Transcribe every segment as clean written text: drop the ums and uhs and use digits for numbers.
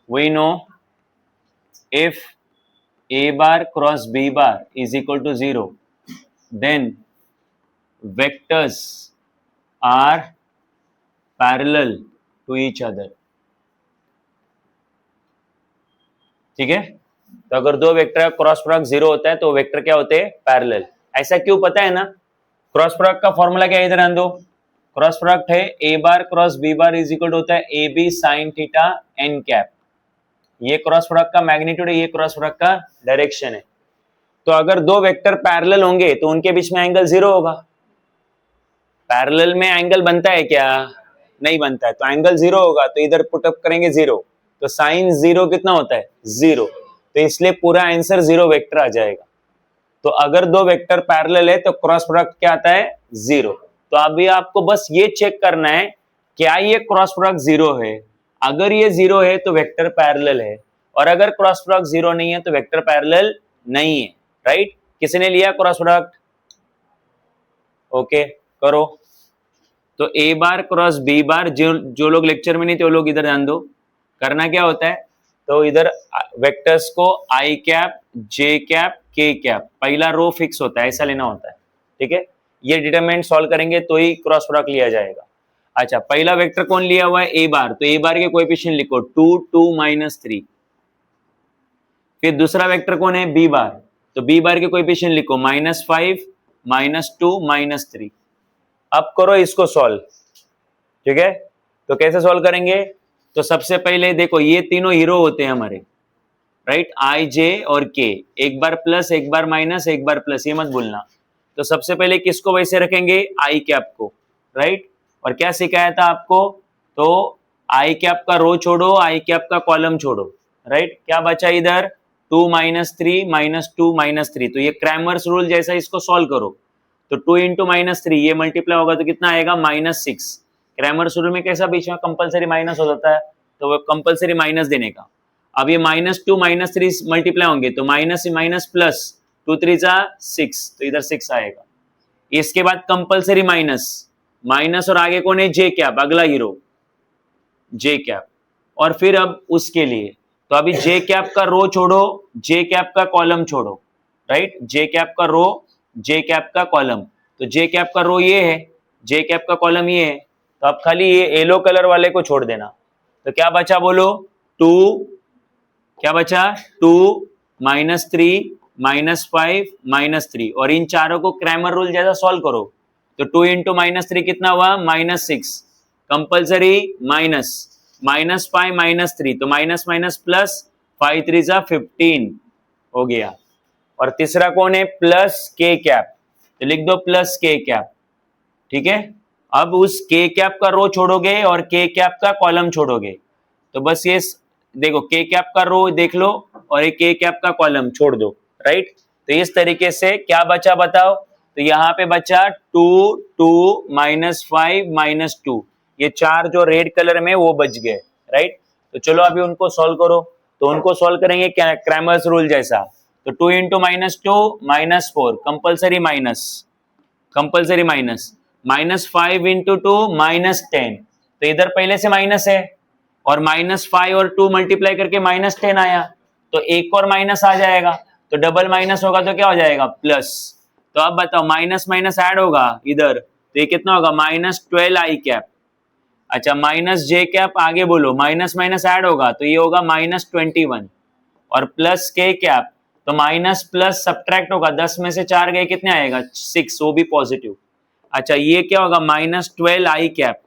we know if a bar cross b bar is equal to 0, then vectors are parallel to each other. ठीक है, तो अगर दो vector का cross product 0 होता है तो वेक्टर क्या होते हैं, पैरेलल. ऐसा क्यों, पता है ना? क्रॉस प्रोडक्ट का फॉर्मूला क्या है, इधर आन दो. क्रॉस प्रोडक्ट है A bar cross B bar is equal to होता है A B sine theta N cap. ये क्रॉस प्रोडक्ट का मैग्नीट्यूड है, ये क्रॉस प्रोडक्ट का डायरेक्शन है. तो अगर दो वेक्टर पैरेलल होंगे तो उनके बीच में एंगल 0 होगा. पैरेलल में एंगल बनता है क्या, नहीं बनता है, तो एंगल 0 होगा. तो इधर पुटअप करेंगे 0, तो साइन 0 कितना होता है, 0. तो इसलिए पूरा आंसर 0 वेक्टर आ जाएगा. तो अगर दो वेक्टर पैरेलल है तो क्रॉस प्रोडक्ट क्या आता है, 0. तो अभी आपको बस ये चेक करना है क्या ये क्रॉस प्रोडक्ट 0 है. अगर ये 0 है तो वेक्टर पैरेलल है, और अगर क्रॉस प्रोडक्ट 0 नहीं है तो वेक्टर पैरेलल नहीं है. राइट, किसने लिया क्रॉस प्रोडक्ट? ओके, करो. तो ए बार क्रॉस बी बार, जो लोग लेक्चर में नहीं थे वो लोग इधर ध्यान दो. करना क्या होता है, तो इधर वेक्टर्स को आई cap J cap K cap, पहला रो फिक्स होता है, ऐसा लेना होता है. ठीक है, ये डिटरमिनेंट सॉल्व करेंगे तो ही क्रॉस प्रोडक्ट लिया जाएगा. अच्छा, पहला वेक्टर कौन लिया हुआ है, ए बार, तो ए बार के कोएफिशिएंट लिखो 2 2 -3. फिर दूसरा वेक्टर कौन है, बी बार, तो बी बार के कोएफिशिएंट लिखो -5 -2 -3. अब करो इसको सॉल्व. ठीक है, तो कैसे सॉल्व करेंगे, तो सबसे पहले देखो ये तीनों हीरो होते हैं हमारे. राइट, आई जे और के, एक बार प्लस एक बार माइनस एक बार प्लस, ये मत भूलना. तो सबसे पहले किसको वैसे रखेंगे, आई कैप को. राइट, और क्या सिखाया था आपको, तो आई कैप का रो छोड़ो, आई कैप का कॉलम छोड़ो. राइट, क्या बचा इधर, 2 -3 -2 -3. तो ये क्रैमर्स रूल जैसा इसको सॉल्व करो. तो 2 इंटू -3 ये मल्टीप्लाई होगा तो कितना आएगा, -6. क्रैमर्स रूल में कैसा बीच में कंपलसरी माइनस हो जाता है, तो वो कंपलसरी माइनस देने का. अब ये -2 -3 मल्टीप्लाई होंगे तो माइनस माइनस प्लस, 2 3 जा 6, तो इधर 6 आएगा. इसके बाद कंपलसरी माइनस, माइनस और आगे कौन है, जे कैप, अगला हीरो जे कैप. और फिर अब उसके लिए, तो अभी जे कैप का रो छोड़ो, जे कैप का कॉलम छोड़ो. राइट, जे कैप का रो, जे कैप का कॉलम. तो जे कैप का रो ये है, जे कैप का कॉलम ये है. तो अब खाली ये येलो कलर वाले को छोड़ देना. तो क्या बचा बोलो, 2, क्या बचा, 2 -3 -5 -3. और इन चारों को क्रैमर रूल जैसा सॉल्व करो. तो 2 इंटू -3 कितना हुआ, -6. कंपल्सरी माइनस, -5 -3, तो माइनस माइनस प्लस, 5 3 जा 15 हो गया. और तीसरा कौन है, प्लस के कैप, तो लिख दो प्लस के कैप. ठीक है, अब उस के कैप का रो छोड़ोगे और के कैप का कॉलम छोड़ोगे. तो बस ये देखो, के कैप का रो देख लो और एक के कैप का कॉलम छोड़ दो. राइट, तो इस तरीके से क्या बचा बताओ, तो यहाँ पे बचा 2 2 -5 -2. ये चार जो रेड कलर में वो बच गए. राइट, तो चलो अभी उनको सॉल्व करो. तो उनको सॉल्व करेंगे क्रैमर्स रूल जैसा. तो 2 into -2 -4, compulsory minus, compulsory minus, -5 into 2 -10. तो इधर पहले से माइनस है, और -5 और 2 मल्टीप्लाई करके -10 आया, तो एक और माइनस आ जाएगा. तो डबल माइनस होगा तो क्या हो जाएगा, प्लस. तो अब बताओ, माइनस माइनस ऐड होगा इधर, तो ये कितना होगा, -12 आई कैप. अच्छा, माइनस जे कैप आगे बोलो, माइनस माइनस ऐड होगा तो ये होगा -21. और प्लस के कैप, तो माइनस प्लस सब्ट्रैक्ट होगा, 10 में से 4 गए कितने आएगा, 6, वो भी पॉजिटिव. अच्छा, ये क्या होगा, -12 आई कैप.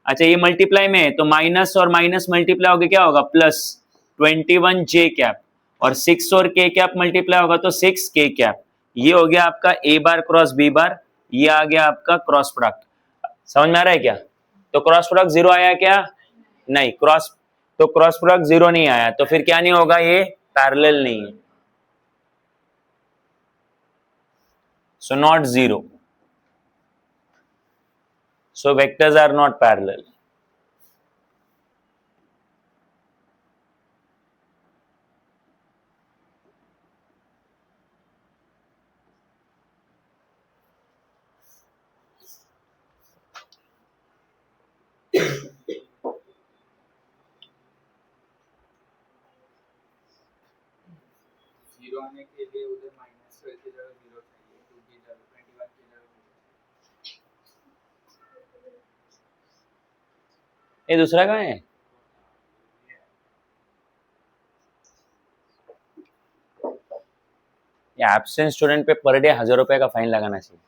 अच्छा, ये मल्टीप्लाई में है तो माइनस और माइनस मल्टीप्लाई होगा क्या होगा, प्लस 21 जे कैप. और 6 और के कैप मल्टीप्लाई होगा तो 6 के कैप. ये हो गया आपका ए बार क्रॉस बी बार, ये आ गया आपका क्रॉस प्रोडक्ट. समझ में आ रहा है क्या? तो क्रॉस प्रोडक्ट 0 आया क्या, नहीं. तो क्रॉस प्रोडक्ट 0 नहीं आया, तो फिर क्या नहीं होगा, ये पैरेलल नहीं है. So not 0. So vectors are not parallel. ये दूसरा कहाँ है? ये एब्सेंट स्टूडेंट पे पर डे 1000 रुपए का फाइन लगाना चाहिए,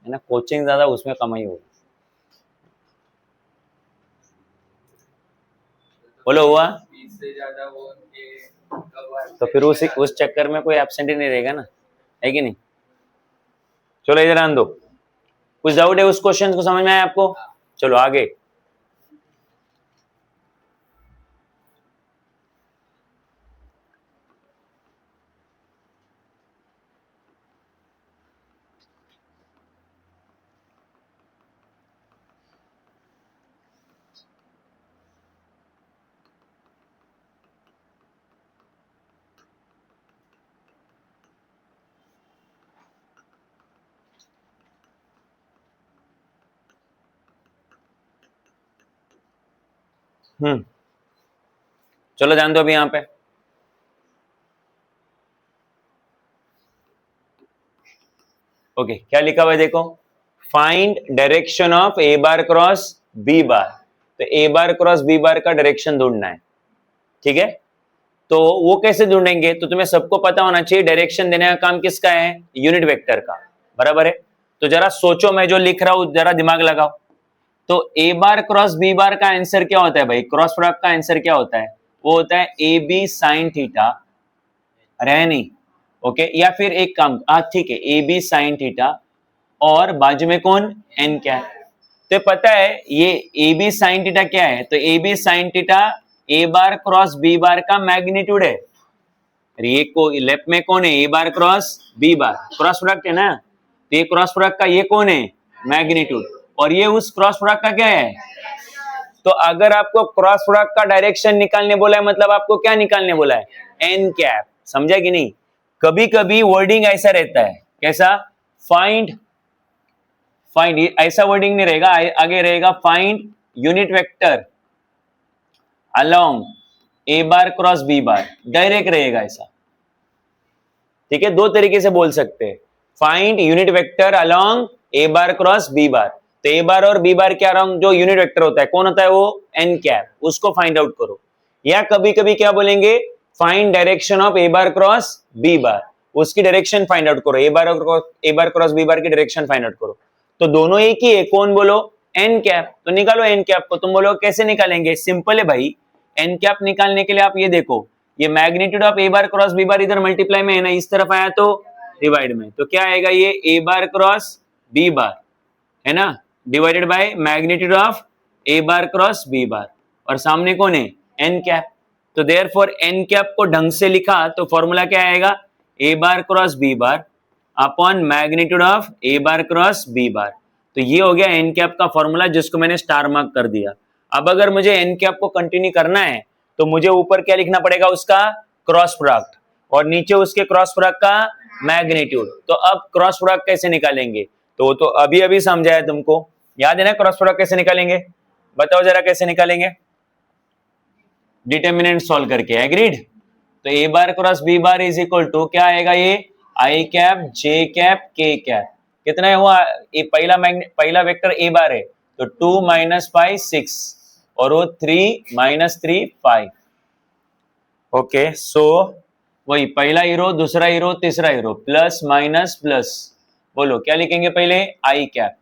है ना, कोचिंग ज्यादा उसमें कमाई होगी। बोलो हुआ? से ज्यादा वो तो फिर उस चक्कर में कोई एब्सेंट ही नहीं रहेगा ना, है कि नहीं? चलो इधर आन दो। कुछ डाउट है उस क्वेश्चन को समझ में आया आपको? चलो आगे। चलो ध्यान दो अभी यहाँ पे। ओके, क्या लिखा हुआ है देखो, find direction of A bar cross B bar. तो ए बार क्रॉस बी बार का डायरेक्शन ढूंढना है, ठीक है? तो वो कैसे ढूंढेंगे? तो तुम्हें सबको पता होना चाहिए डायरेक्शन देने का काम किसका है, यूनिट वेक्टर का, बराबर है? तो जरा सोचो, मैं जो लिख रहा हूं जरा दिमाग लगाओ। तो ए बार क्रॉस बी बार का आंसर क्या होता है भाई? क्रॉस प्रोडक्ट का आंसर क्या होता है? वो होता है ए बी साइन थीटा, अरे नहीं, ओके, या फिर एक काम, ठीक है, ए बी साइन थीटा और बाजू में कौन, एन क्या है? तो पता है ये ए बी साइन थीटा क्या है? तो A B sine theta A bar cross B bar का मैग्नीट्यूड है। ये को लेफ्ट में कौन है? A bar cross B bar, cross product है ना, तो ये क्रॉस प्रोडक्ट का ये कौन है? मैग्नीट्यूड। और ये उस क्रॉस प्रोडक्ट का क्या है? तो अगर आपको क्रॉस प्रोडक्ट का डायरेक्शन निकालने बोला है, मतलब आपको क्या निकालने बोला है? N cap. समझा कि नहीं? कभी कभी वर्डिंग ऐसा रहता है, कैसा? फाइंड, फाइंड ऐसा वर्डिंग नहीं रहेगा, आगे रहेगा फाइंड यूनिट वेक्टर अलोंग ए बार क्रॉस बी बार, डायरेक्ट रहेगा ऐसा, ठीक है? दो तरीके से बोल सकते हैं, फाइंड यूनिट वेक्टर अलोंग ए बार क्रॉस बी बार। तो ए बार और बी बार के अलोंग जो यूनिट वेक्टर होता है कौन होता है? वो एन कैप, उसको फाइंड आउट करो। या कभी कभी क्या बोलेंगे, find direction of A bar cross B bar, उसकी डायरेक्शन फाइंड आउट करो, ए बार क्रॉस बी बार की डायरेक्शन फाइंड आउट करो। तो दोनों एक ही है, कौन बोलो? N cap. तो निकालो एन कैप को। तुम बोलो कैसे निकालेंगे? सिंपल है भाई, एन कैप निकालने के लिए आप ये देखो, ये magnitude of A bar cross B bar इधर मल्टीप्लाई में है ना, इस तरफ आया तो डिवाइड में, तो क्या आएगा? ये ए बार क्रॉस बी बार है ना, divided by magnitude of A bar cross B bar, और सामने कौन है? N cap. तो देयरफॉर एन कैप को ढंग से लिखा तो फॉर्मूला क्या आएगा? A bar cross B bar upon magnitude of A bar cross B bar. तो ये हो गया एन कैप का फॉर्मूला, जिसको मैंने स्टार मार्क कर दिया। अब अगर मुझे एन कैप को कंटिन्यू करना है तो मुझे ऊपर क्या लिखना पड़ेगा? उसका क्रॉस प्रोडक्ट, और नीचे उसके क्रॉस प्रोडक्ट का मैग्नीट्यूड। तो अब क्रॉस प्रोडक्ट कैसे निकालेंगे? तो अभी अभी समझाया तुमको, याद है ना? क्रॉस प्रोडक्ट कैसे निकालेंगे? बताओ जरा कैसे निकालेंगे? डिटर्मिनेंट सॉल्व करके, एग्रीड? तो ए bar cross B bar is equal to क्या आएगा? ये I cap J cap K cap. कितना है हुआ? ये पहला वेक्टर ए बार है, तो 2 - 5 6, और वो 3 - 3 5। ओके, सो वही पहला हीरो, दूसरा हीरो, तीसरा हीरो, प्लस माइनस प्लस। बोलो क्या लिखेंगे पहले? आई कैप।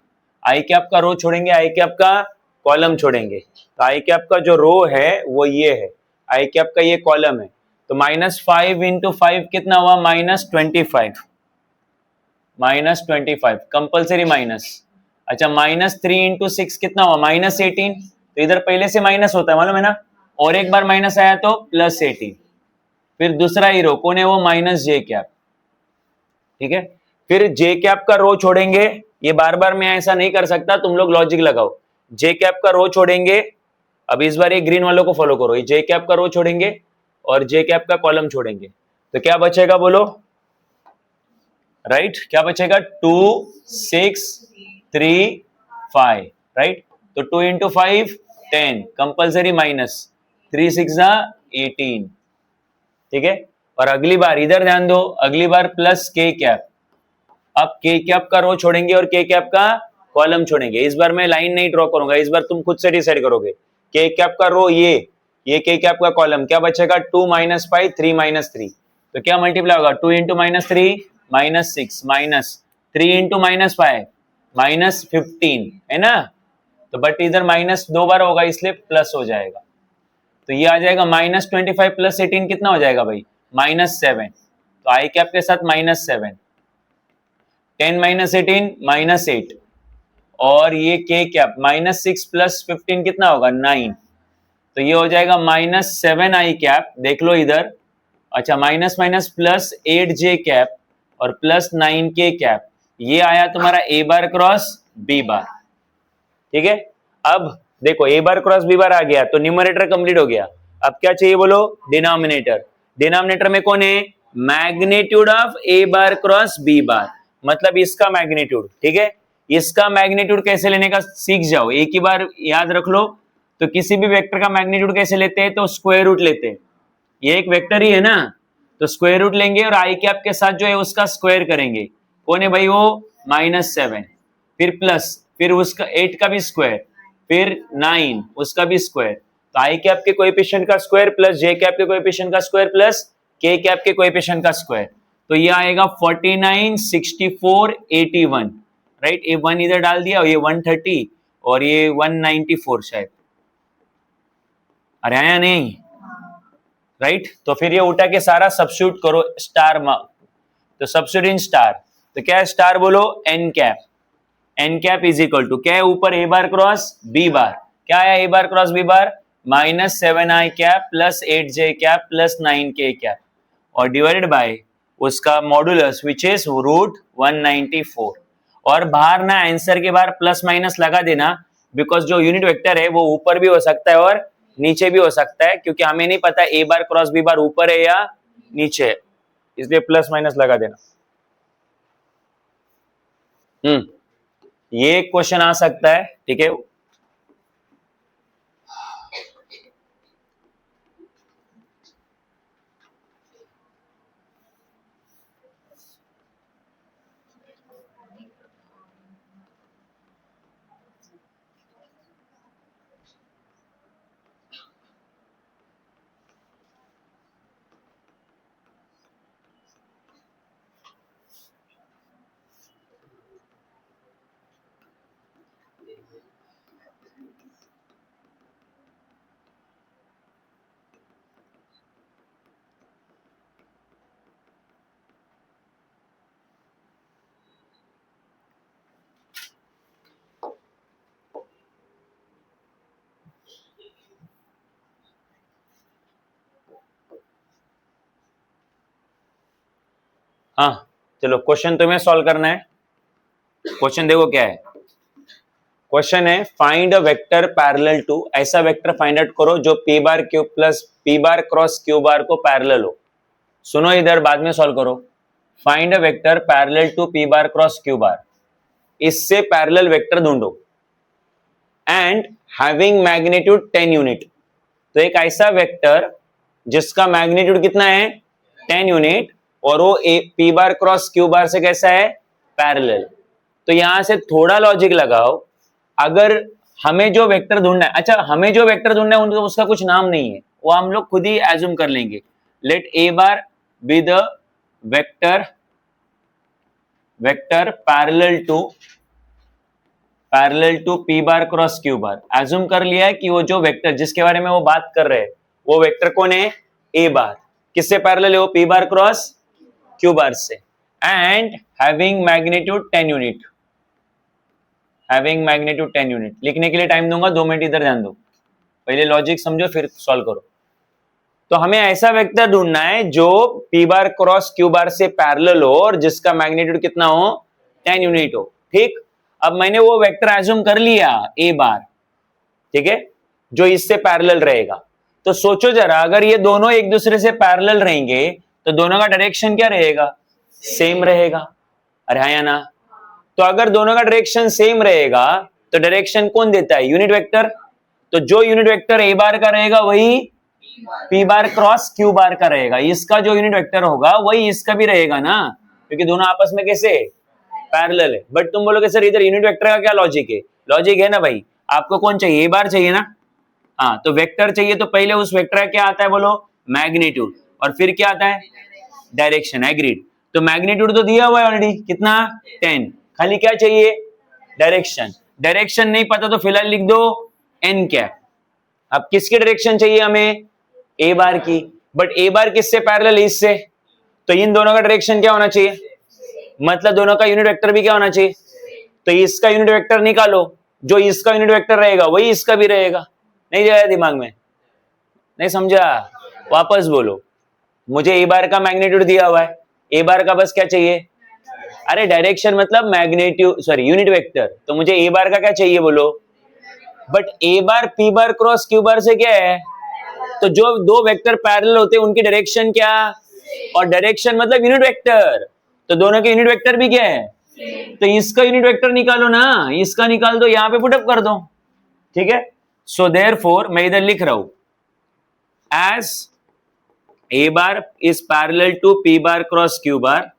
आई कैप का रो छोड़ेंगे, आई कैप का कॉलम छोड़ेंगे। तो आई कैप का जो रो है वो ये है, आई कैप का ये कॉलम है। तो -5 × 5 कितना हुआ? -25, -25 कंपल्सरी माइनस। अच्छा, -3 × 6 कितना हुआ? -18। तो इधर पहले से माइनस होता है, मालूम है ना, और एक बार माइनस आया तो +18। फिर दूसरा हीरो कौन है? वो माइनस जे कैप, ठीक है? फिर जे कैप का रो छोड़ेंगे, ये बार बार मैं ऐसा नहीं कर सकता, तुम लोग लॉजिक लगाओ। जे कैप का रो छोड़ेंगे, अब इस बार ये ग्रीन वालों को फॉलो करो, ये जे कैप का रो छोड़ेंगे और जे कैप का कॉलम छोड़ेंगे, तो क्या बचेगा बोलो? राइट, क्या बचेगा? 2 6 3 5, राइट? तो 2 × 5 10, कंपल्सरी माइनस, 3 6 18, ठीक है? और अगली बार इधर ध्यान दो, अगली बार प्लस के कैप। अब के कैप का रो छोड़ेंगे और के कैप का कॉलम छोड़ेंगे। इस बार मैं लाइन नहीं ड्रॉ करूंगा, इस बार तुम खुद से डिसाइड करोगे। के कैप का रो ये के कैप का कॉलम क्या बचेगा, 2 - 5 3 - 3, तो क्या मल्टीप्लाई होगा, 2 × -3 -6 माइनस 3 × -5 -15 है ना। तो बट इधर माइनस 2 बार होगा इसलिए प्लस हो जाएगा, तो ये आ जाएगा -25 + 18 कितना हो जाएगा भाई, -7। तो आई कैप के साथ -7, 10 - 18 -8, और ये के कैप -6 + 15 कितना होगा, 9। तो ये हो जाएगा -7 आई कैप, देख लो इधर। अच्छा, माइनस माइनस +8 जे कैप और +9 के कैप, ये आया तुम्हारा ए बार क्रॉस बी बार। ठीक है, अब देखो ए बार क्रॉस बी बार आ गया तो न्यूमरेटर कंप्लीट हो गया। अब क्या चाहिए बोलो, डिनोमिनेटर। डिनोमिनेटर में कौन है, magnitude of A bar cross B bar, मतलब इसका मैग्नीट्यूड। ठीक है, इसका मैग्नीट्यूड कैसे लेने का सीख जाओ, एक ही बार याद रख लो। तो किसी भी वेक्टर का मैग्नीट्यूड कैसे लेते हैं, तो स्क्वायर रूट लेते हैं। ये एक वेक्टर ही है ना, तो स्क्वायर रूट लेंगे और आई कैप के साथ जो है उसका स्क्वायर करेंगे। कौन है भाई वो, -7, फिर प्लस, फिर उसका 8 का भी स्क्वायर, फिर 9 उसका भी स्क्वायर। तो आई कैप के कोएफिशिएंट का स्क्वायर प्लस जे कैप के कोएफिशिएंट का स्क्वायर प्लस के कैप के कोएफिशिएंट का स्क्वायर, तो ये आएगा 49 64 81, राइट। ये 1 इधर डाल दिया, ये 130 और ये 194 शायद, अरे आया नहीं, राइट। तो फिर ये उठा के सारा सब्स्टिट्यूट करो स्टार मार्क, तो सब्स्टिट्यूट इन स्टार, तो क्या है स्टार बोलो, n cap. N cap is equal to क्या है, ऊपर ए बार क्रॉस बी बार, क्या आया ए बार क्रॉस बी बार, -7 आई कैप +8 जे कैप +9 के कैप, और डिवाइडेड बाय उसका मॉडुलस विच इज √194। और बाहर ना आंसर के बाहर प्लस माइनस लगा देना, बिकॉज जो यूनिट वेक्टर है वो ऊपर भी हो सकता है और नीचे भी हो सकता है, क्योंकि हमें नहीं पता ए बार क्रॉस बी बार ऊपर है या नीचे है, इसलिए प्लस माइनस लगा देना। ये क्वेश्चन आ सकता है, ठीक है। हाँ चलो, क्वेश्चन तुम्हें सॉल्व करना है। क्वेश्चन देखो क्या है, क्वेश्चन है find a vector parallel to, ऐसा वेक्टर फाइंड आउट करो जो p bar q plus p bar cross q bar को पैरेलल हो। सुनो इधर, बाद में सॉल्व करो। Find a vector parallel to p bar cross q bar, इससे पैरेलल वेक्टर ढूंढो एंड हैविंग मैग्नीट्यूड 10 यूनिट। तो एक ऐसा वेक्टर जिसका मैग्नीट्यूड कितना है, 10 यूनिट, और वो p बार क्रॉस q बार से कैसा है, पैरेलल। तो यहां से थोड़ा लॉजिक लगाओ, अगर हमें जो वेक्टर ढूंढना है, अच्छा हमें जो वेक्टर ढूंढना है उनका उसका कुछ नाम नहीं है, वो हम लोग खुद ही एज्यूम कर लेंगे। Let A bar be the vector parallel to p bar cross q bar. Assume कर लिया है कि वो जो वेक्टर जिसके बारे में वो बात कर रहे हैं वो वेक्टर कौन है, a बार। किससे पैरेलल है वो, p बार क्रॉस q बार से, and having magnitude 10 unit. Having magnitude 10 unit लिखने के लिए टाइम दूंगा, 2 मिनट इधर ध्यान दो, पहले लॉजिक समझो फिर सॉल्व करो। तो हमें ऐसा वेक्टर ढूंढना है जो p बार क्रॉस q बार से पैरेलल हो और जिसका मैग्नीट्यूड कितना हो, 10 यूनिट हो। ठीक, अब मैंने वो वेक्टर एज्यूम कर लिया a बार, ठीक है, जो इससे पैरेलल रहेगा। तो सोचो जरा, अगर ये दोनों एक दूसरे से पैरेलल रहेंगे तो दोनों का डायरेक्शन क्या रहेगा, सेम रहेगा। अरे हाँ या ना। तो अगर दोनों का डायरेक्शन सेम रहेगा तो डायरेक्शन कौन देता है, यूनिट वेक्टर। तो जो यूनिट वेक्टर a बार का रहेगा वही p बार क्रॉस q बार का रहेगा। इसका जो यूनिट वेक्टर होगा वही इसका भी रहेगा ना, क्योंकि दोनों आपस में कैसे पैरेलल है, बट तुम बोलोगे सर इधर यूनिट वेक्टर का क्या लॉजिक है? लॉजिक है ना भाई, आपको कौन चाहिए? ए बार चाहिए ना। हाँ, तो वेक्टर चाहिए तो पहले उस वेक्टर का क्या आता है बोलो? मैग्नीट्यूड, और फिर क्या आता है? डायरेक्शन। एग्रीड। तो मैग्नीट्यूड तो दिया हुआ है ऑलरेडी, कितना? 10। खाली क्या चाहिए? डायरेक्शन। डायरेक्शन नहीं पता तो फिलहाल लिख दो एन कैप। अब किसकी डायरेक्शन चाहिए हमें? ए बार की। बट ए बार किससे पैरेलल है? इससे। तो इन दोनों का डायरेक्शन क्या होना चाहिए? मतलब दोनों का यूनिट वेक्टर भी क्या होना चाहिए? तो इसका यूनिट वेक्टर निकालो, जो इसका यूनिट वेक्टर रहेगा वही इसका भी रहेगा। नहीं जाएगा दिमाग में? नहीं समझा? वापस बोलो। मुझे ए बार का मैग्नीट्यूड दिया हुआ है, ए बार का बस क्या चाहिए? अरे डायरेक्शन मतलब मैग्नीट्यूड, सॉरी यूनिट वेक्टर, तो मुझे ए बार का क्या चाहिए बोलो? But A bar P bar cross Q bar से क्या है? तो जो दो वेक्टर पैरेलल होते हैं उनकी डायरेक्शन क्या? और डायरेक्शन मतलब यूनिट वेक्टर, तो दोनों के यूनिट वेक्टर भी क्या है? तो इसका यूनिट वेक्टर निकालो ना, इसका निकाल दो, यहां पे पुटअप कर दो। ठीक है। सो देयरफॉर मैं इधर लिख रहा हूं as A bar is parallel to P bar cross Q bar,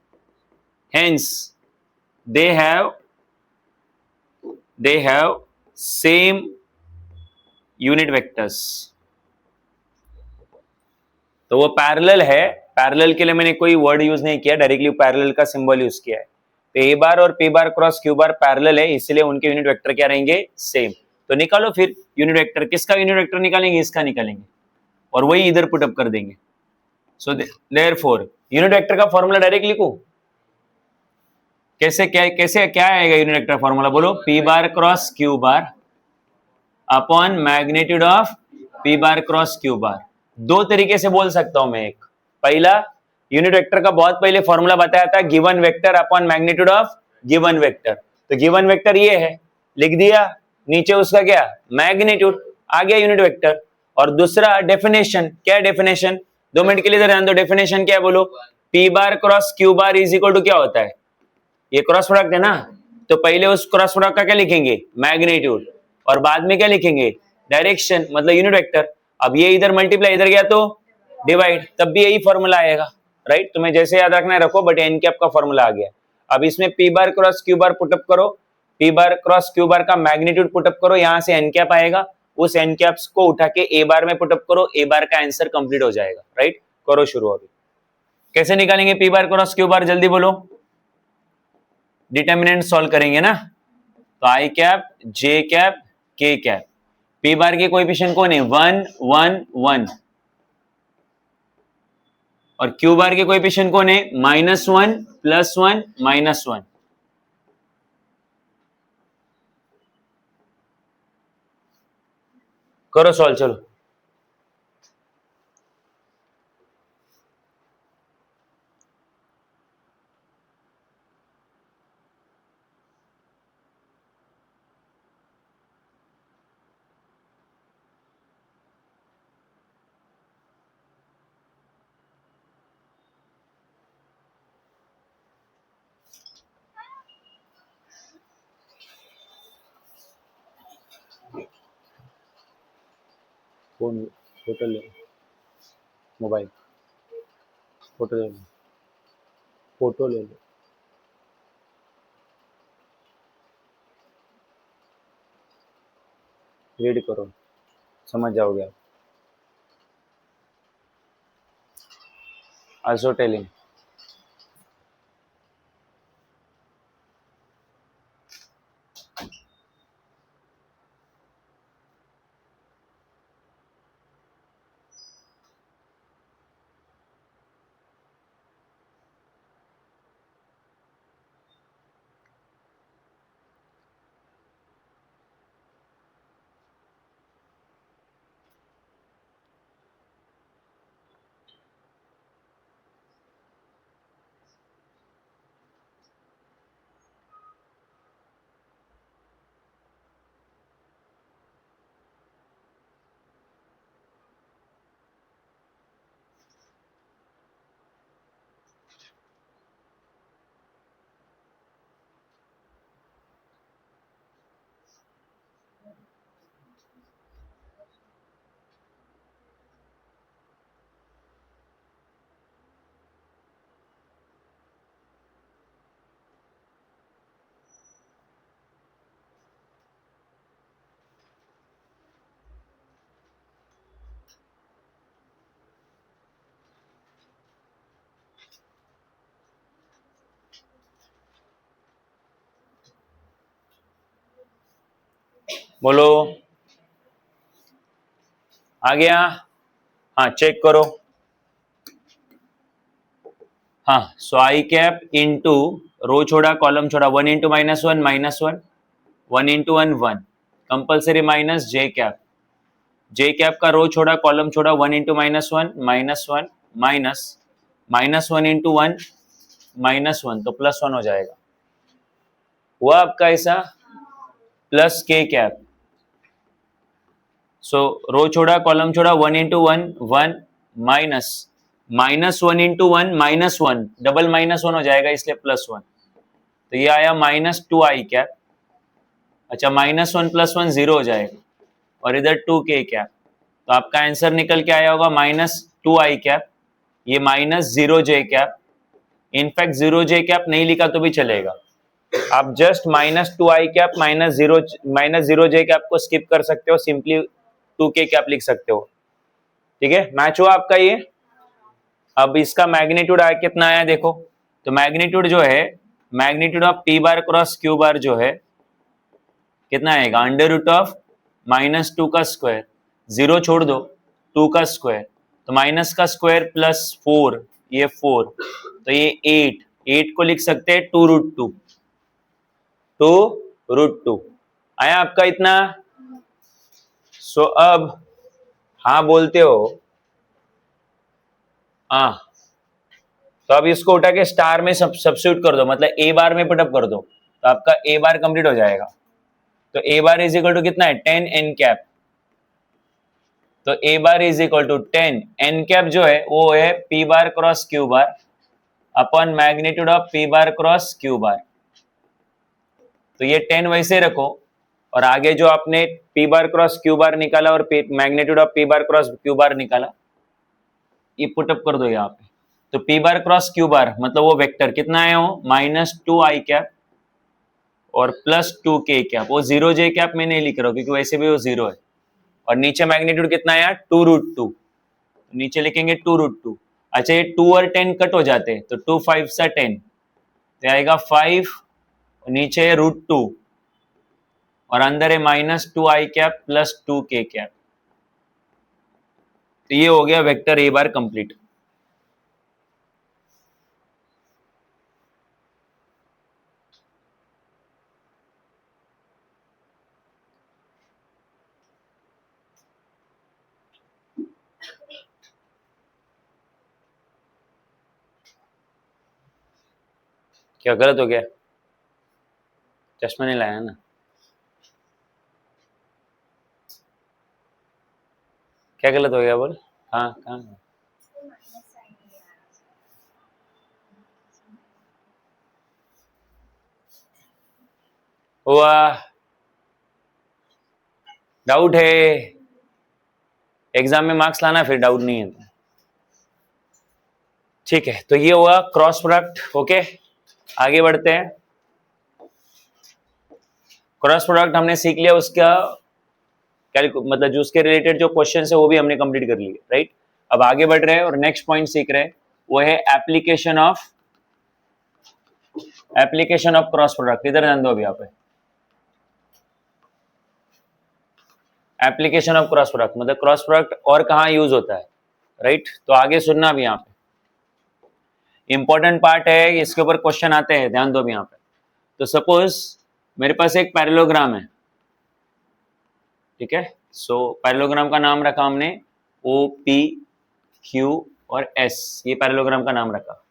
hence they have same unit vectors. तो वो पैरेलल है, पैरेलल के लिए मैंने कोई वर्ड यूज नहीं किया, डायरेक्टली पैरेलल का सिंबल यूज किया है। तो ए बार और P bar cross Q bar parallel है, इसलिए उनके यूनिट वेक्टर क्या रहेंगे? सेम। तो निकालो फिर यूनिट वेक्टर, किसका यूनिट वेक्टर निकालेंगे? इसका निकालेंगे, और वही इधर पुटअप कर देंगे। सो देयरफॉर यूनिट वेक्टर का फॉर्मूला डायरेक्ट लिखूं? कैसे क्या आएगा यूनिट वेक्टर फॉर्मूला बोलो? P bar cross Q bar upon magnitude of P bar cross Q bar. दो तरीके से बोल सकता हूं मैं। एक, पहला यूनिट वेक्टर का बहुत पहले फॉर्मूला बताया था, given vector upon magnitude of given vector. तो गिवन वेक्टर ये है, लिख दिया, नीचे उसका क्या? मैग्नीट्यूड, आ गया यूनिट वेक्टर। और दूसरा डेफिनेशन, क्या डेफिनेशन? 2 मिनट के लिए ध्यान दो। डेफिनेशन क्या है बोलो? P bar cross Q bar is equal to क्या होता है? ये क्रॉस प्रोडक्ट है ना, तो पहले उस क्रॉस प्रोडक्ट का क्या लिखेंगे? मैग्नीट्यूड, और बाद में क्या लिखेंगे? डायरेक्शन, मतलब यूनिट वेक्टर। अब ये इधर मल्टीप्लाई, इधर गया तो डिवाइड, तब भी यही फॉर्मूला आएगा, राइट? तुम्हें जैसे याद रखना है रखो, बट एन कैप का फॉर्मूला आ गया। अब इसमें P bar cross Q bar put up करो, P bar cross Q bar का मैग्नीट्यूड पुटअप करो, यहां से एन कैप आएगा, उस एन कैप्स को उठा के ए बार में पुटअप करो, ए बार का आंसर कंप्लीट हो जाएगा, राइट? करो शुरू। अभी कैसे निकालेंगे P bar cross Q bar? जल्दी बोलो। डिटर्मिनेंट सॉल्व करेंगे ना, तो आई cap, J cap, K cap. P बार के कोएफिशिएंट कौन है? 1 1 1, और क्यू बार के कोएफिशिएंट कौन है? -1 +1 -1। करो सॉल्व, चलो। फोन, फोटो ले, मोबाइल, फोटो ले लो, फोटो ले लो। रीड करो, समझ जाओगे आप। Also telling. बोलो, आ गया? हाँ चेक करो। हाँ, सो आई कैप इंटू रो छोड़ा कॉलम छोड़ा, 1 इंटू -1 -1, 1 इंटू 1 1, कंपल्सरी माइनस जे कैप, जे कैप का रो छोड़ा कॉलम छोड़ा, 1 इंटू -1 -1 माइनस -1 इंटू 1 -1, तो +1 हो जाएगा। हुआ आपका ऐसा, प्लस के कैप। सो रो छोड़ा कॉलम छोड़ा, 1 इंटू 1 1 माइनस -1 इंटू 1 -1, डबल -1 हो जाएगा इसलिए +1, तो ये आया -2i कैप। अच्छा, -1 + 1 0 हो जाएगा और इधर 2k कैप, तो आपका आंसर निकल के आया होगा -2i कैप, ये -0j cap. In fact 0j cap नहीं लिखा तो भी चलेगा, आप just -2i cap -0j cap को स्किप कर सकते हो, सिंपली 2k कैप लिख सकते हो। ठीक है, मैच हुआ आपका ये। अब इसका मैग्नीट्यूड आया कितना आया देखो, तो मैग्नीट्यूड जो है, magnitude of p bar cross q बार जो है कितना आएगा, √2 का स्क्वायर, 0 छोड़ दो, 2 का स्क्वायर, तो माइनस का स्क्वायर +4, ये 4, तो ये 8 को लिख सकते हैं 2√2, 2√2 आया आपका इतना। सो अब हाँ बोलते हो, हाँ, तो अब इसको उठा के स्टार में सब्स्टिट्यूट कर दो, मतलब ए बार में पुटअप कर दो, तो आपका ए बार कंप्लीट हो जाएगा। तो ए बार इज इक्वल टू कितना है, 10 n कैप, तो ए bar is equal to 10 n cap जो है वो है p bar cross q bar upon magnitude of p bar cross q bar. तो ये 10 वैसे रखो, और आगे जो आपने p बार क्रॉस q बार निकाला और magnitude of p bar cross q बार निकाला, ये पुटअप कर दो यहाँ पे। तो p बार क्रॉस q बार मतलब वो वेक्टर कितना है, वो -2i कैप और +2k कैप, वो 0j कैप मैं नहीं लिख रहा हूँ क्योंकि वैसे भी वो 0 है, और नीचे मैग्नीट्यूड कितना है 2√2, नीचे लिखेंगे 2√2। अच्छा, ये 2 और 10 कट हो जाते हैं, तो 2 5 सा 10, तो आएगा 5, नीचे है √2 और अंदर है -2i कैप +2k कैप। तो ये हो गया वेक्टर ए बार कंप्लीट। क्या गलत हो गया, चश्मा नहीं लाया ना, क्या गलत हो गया बोल, हाँ कहाँ हुआ, डाउट है, एग्जाम में मार्क्स लाना फिर, डाउट नहीं है तो। ठीक है, तो ये हुआ क्रॉस प्रोडक्ट। ओके, आगे बढ़ते हैं। क्रॉस प्रोडक्ट हमने सीख लिया, उसका मतलब जो उसके रिलेटेड जो क्वेश्चन है वो भी हमने कंप्लीट कर लिए, राइट। अब आगे बढ़ रहे हैं और नेक्स्ट पॉइंट सीख रहे हैं, वो है एप्लीकेशन ऑफ क्रॉस प्रोडक्ट। इधर ध्यान दो अभी यहाँ पे, एप्लीकेशन ऑफ क्रॉस प्रोडक्ट मतलब क्रॉस प्रोडक्ट और कहाँ यूज होता है, राइट। तो आगे सुनना भी, यहाँ पे इंपॉर्टेंट पार्ट है, इसके ऊपर क्वेश्चन आते हैं, ध्यान दो भी यहाँ पे। तो सपोज मेरे पास एक पैरेललोग्राम है, ठीक है। सो पैरेललोग्राम का नाम रखा हमने ओ पी क्यू और एस, ये पैरेललोग्राम का नाम रखा।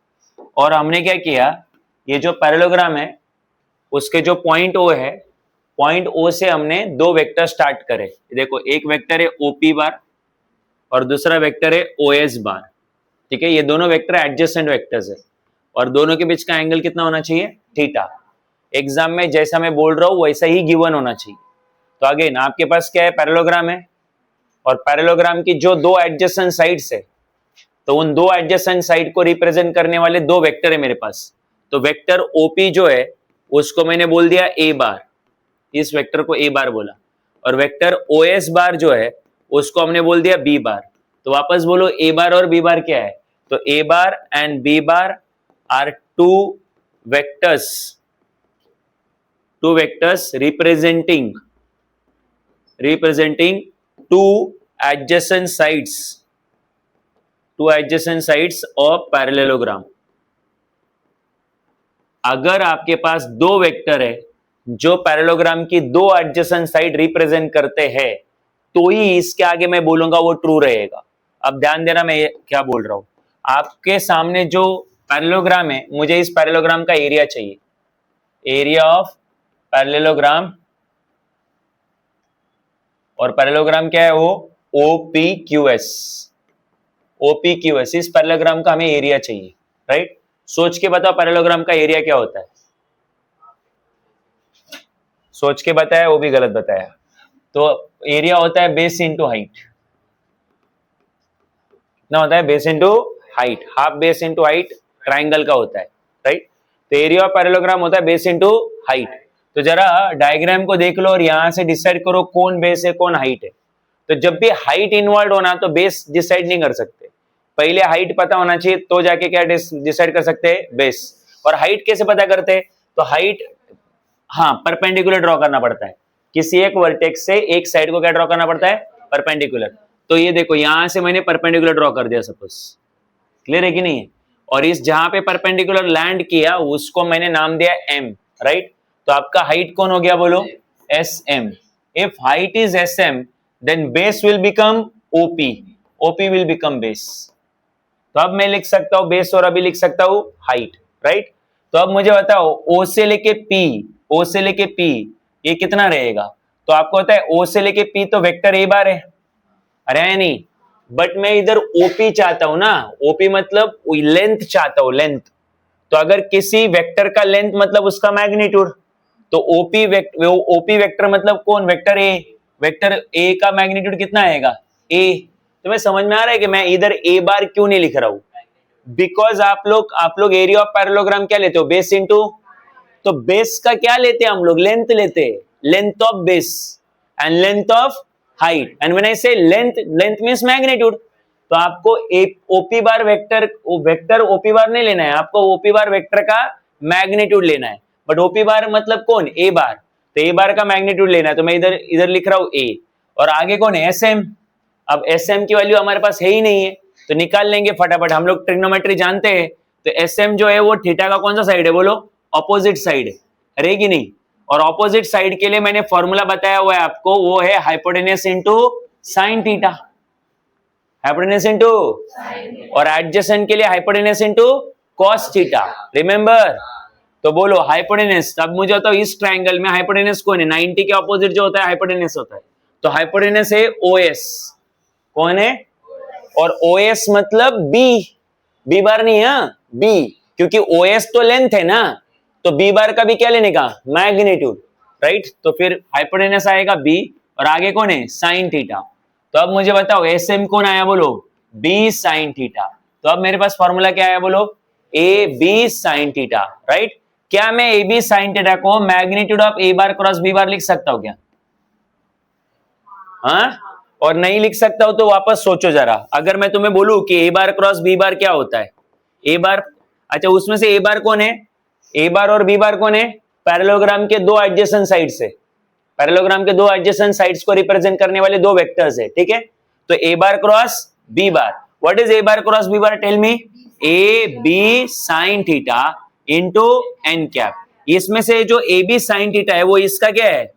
और हमने क्या किया, ये जो पैरेललोग्राम है उसके जो पॉइंट ओ है, पॉइंट ओ से हमने दो वेक्टर स्टार्ट करे। देखो, एक वेक्टर है ओपी बार और दूसरा वेक्टर है ओ एस बार, ठीक है। ये दोनों वेक्टर एडजेसेंट वेक्टर्स है और दोनों के बीच का एंगल कितना होना चाहिए, थीटा। एग्जाम में जैसा मैं बोल रहा हूं वैसा ही गिवन होना चाहिए। तो अगेन आपके पास क्या है, पैरेललोग्राम है, और पैरेललोग्राम की जो दो एडजेसेंट साइड्स है, तो उन दो एडजेसेंट साइड को रिप्रेजेंट करने वाले दो वेक्टर है मेरे पास। तो वेक्टर ओपी जो है उसको मैंने बोल दिया ए बार, इस वेक्टर को ए बार बोला, और वेक्टर ओ एस बार जो है उसको हमने बोल दिया बी बार। तो वापस बोलो, ए बार और बी बार क्या है, तो ए bar and B bar are two vectors representing representing two adjacent sides of parallelogram. अगर आपके पास दो वेक्टर है जो पैरेललोग्राम की दो एडजेसेंट साइड रिप्रेजेंट करते हैं तो ही इसके आगे मैं बोलूंगा वो ट्रू रहेगा. अब ध्यान देना मैं क्या बोल रहा हूं. आपके सामने जो पैरेललोग्राम है, मुझे इस पैरेललोग्राम का एरिया चाहिए. एरिया ऑफ पैरेललोग्राम, और पैरेललोग्राम क्या है वो OPQS. OPQS, इस पैरेललोग्राम का हमें एरिया चाहिए. राइट, सोच के बताओ पैरेललोग्राम का एरिया क्या होता है. सोच के बताया वो भी गलत बताया. तो एरिया होता है बेस इंटू हाइट. कितना होता है? Base into height. Half base into height triangle का होता है. राइट, तो एरिया ऑफ पैरेललोग्राम होता है बेस इंटू हाइट. तो जरा डायग्राम को देख लो और यहां से डिसाइड करो कौन बेस है कौन हाइट है. तो जब भी हाइट इन्वॉल्व होना तो बेस डिसाइड नहीं कर सकते. पहले हाइट पता होना चाहिए तो जाके क्या डिसाइड कर सकते हैं? बेस. और हाइट कैसे पता करते हैं? तो हाइट, हाँ, परपेंडिकुलर ड्रॉ करना पड़ता है. किसी एक वर्टेक्स से एक साइड को क्या ड्रॉ करना पड़ता है? परपेंडिकुलर. तो ये देखो यहां से मैंने परपेंडिकुलर ड्रॉ कर दिया सपोज. क्लियर है कि नहीं है? और इस जहां पे परपेंडिकुलर लैंड किया उसको मैंने नाम दिया M. राइट, तो आपका हाइट कौन हो गया बोलो? SM. If height is SM then base will become OP. OP will become base. तो अब मैं लिख सकता हूं बेस और अभी लिख सकता हूं हाइट. राइट, तो अब मुझे बताओ O से लेके P ये कितना रहेगा? तो आपको पता है O से लेके P तो वेक्टर A बार है. अरे है नहीं, बट मैं इधर OP चाहता हूं ना. OP मतलब लेंथ चाहता हूं, लेंथ. तो अगर किसी वेक्टर का लेंथ मतलब उसका मैग्नीट्यूड, तो OP वेक्टर मतलब कौन? Vector A. वेक्टर A का मैग्नीट्यूड कितना आएगा? A. तो मैं समझ में आ रहा है कि मैं इधर A बार क्यों नहीं लिख रहा हूं? बिकॉज आप लोग एरिया ऑफ पैरेललोग्राम क्या लेते हो? Base into. तो बेस का क्या लेते हैं हम लोग? लेंथ लेते हैं. Length of base and length of height. And when I से लेंथ मींस मैग्नीट्यूड. तो आपको OP बार वेक्टर OP बार नहीं लेना है, आपको OP बार वेक्टर का मैग्नीट्यूड लेना है. बट OP बार मतलब कौन? A बार. तो A बार का मैग्नीट्यूड लेना है, तो मैं इधर लिख रहा हूं A. और आगे कौन है? SM. अब SM की वैल्यू हमारे पास है ही नहीं है तो निकाल लेंगे फटाफट. हम लोग ट्रिग्नोमेट्री जानते हैं. तो SM जो है वो थीटा का कौन सा साइड है बोलो? ऑपोजिट साइड है. अरे कि नहीं? और ऑपोजिट साइड के लिए मैंने फॉर्मूला बताया हुआ है आपको, वो है hypotenuse into sine theta. Hypotenuse into, और एडजेसेंट के लिए hypotenuse into cos theta. Remember? तो बोलो हाइपोटेनस. अब मुझे बताओ इस ट्राइंगल में हाइपोटेनस कौन है? 90 के ऑपोजिट जो होता है हाइपोटेनस होता है. तो हाइपोटेनस है OS. कौन है? और OS मतलब B बार नहीं है, B. क्योंकि OS तो लेंथ है ना, तो B बार का भी क्या लेने का? मैग्नीट्यूड. राइट, तो फिर हाइपोटेनस आएगा B और आगे कौन है? Sign theta. तो अब मुझे बताओ SM कौन आया बोलो? B sign theta. तो अब मेरे पास फॉर्मूला क्या आया बोलो? AB sine theta. राइट, क्या मैं AB साइन थीटा को magnitude of A bar cross B बार लिख सकता हूं क्या? हाँ, और नहीं लिख सकता हूं तो वापस सोचो जरा. अगर मैं तुम्हें बोलूं कि A बार क्रॉस B बार क्या होता है? A बार, अच्छा उसमें से A बार कौन है? A बार और B बार कौन है? पैरेललोग्राम के दो एडजेसेंट साइड्स है. पैरेललोग्राम के दो एडजेसेंट साइड्स को रिप्रेजेंट करने वाले दो वेक्टर्स है. ठीक है, तो A bar cross B bar. What is A bar cross B bar? Tell me. AB sine theta into n cap. इसमें से जो AB साइन थीटा है वो इसका क्या है?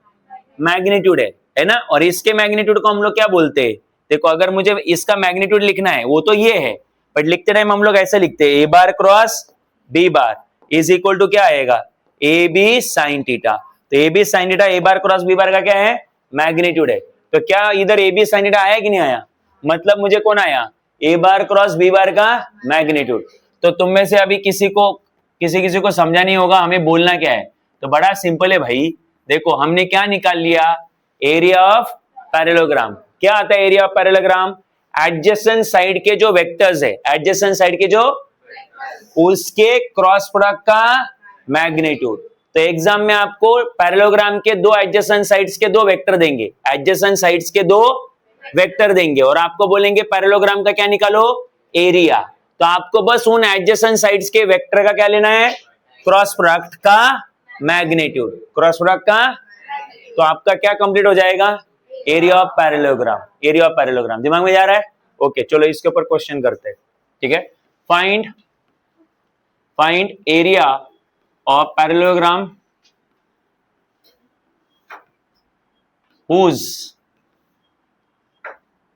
मैग्नीट्यूड है ना. और इसके मैग्नीट्यूड को हम लोग क्या बोलते हैं? देखो अगर मुझे इसका मैग्नीट्यूड लिखना है वो तो ये है, बट लिखते टाइम हम लोग ऐसे लिखते हैं A bar cross B bar is equal to क्या आएगा? AB sine theta. तो AB sine theta A bar cross B bar का क्या है? मैग्नीट्यूड है. तो क्या इधर AB साइन थीटा आया कि नहीं आया? मतलब मुझे कौन आया? A bar cross B bar का मैग्नीट्यूड. तो तुम में से अभी किसी को समझा नहीं होगा हमें बोलना क्या है. तो बड़ा सिंपल है भाई. देखो हमने क्या निकाल लिया? Area of parallelogram. क्या आता है area of parallelogram? Adjacent side के जो वेक्टर्स है, एडजेसेंट साइड के जो उसके क्रॉस प्रोडक्ट का मैग्नीट्यूड. तो एग्जाम में आपको पैरेललोग्राम के दो एडजेसेंट साइड्स के दो वेक्टर देंगे, एडजेसेंट साइड्स के दो वेक्टर देंगे और आपको बोलेंगे पैरेललोग्राम का क्या निकालो? एरिया. तो आपको बस उन एडजेसेंट साइड्स के वेक्टर का क्या लेना है? क्रॉस प्रोडक्ट का मैग्नीट्यूड. क्रॉस प्रोडक्ट का. तो आपका क्या कंप्लीट हो जाएगा? Area of parallelogram, area of parallelogram दिमाग में जा रहा है? ओके चलो इसके ऊपर क्वेश्चन करते हैं, ठीक है। Find area of parallelogram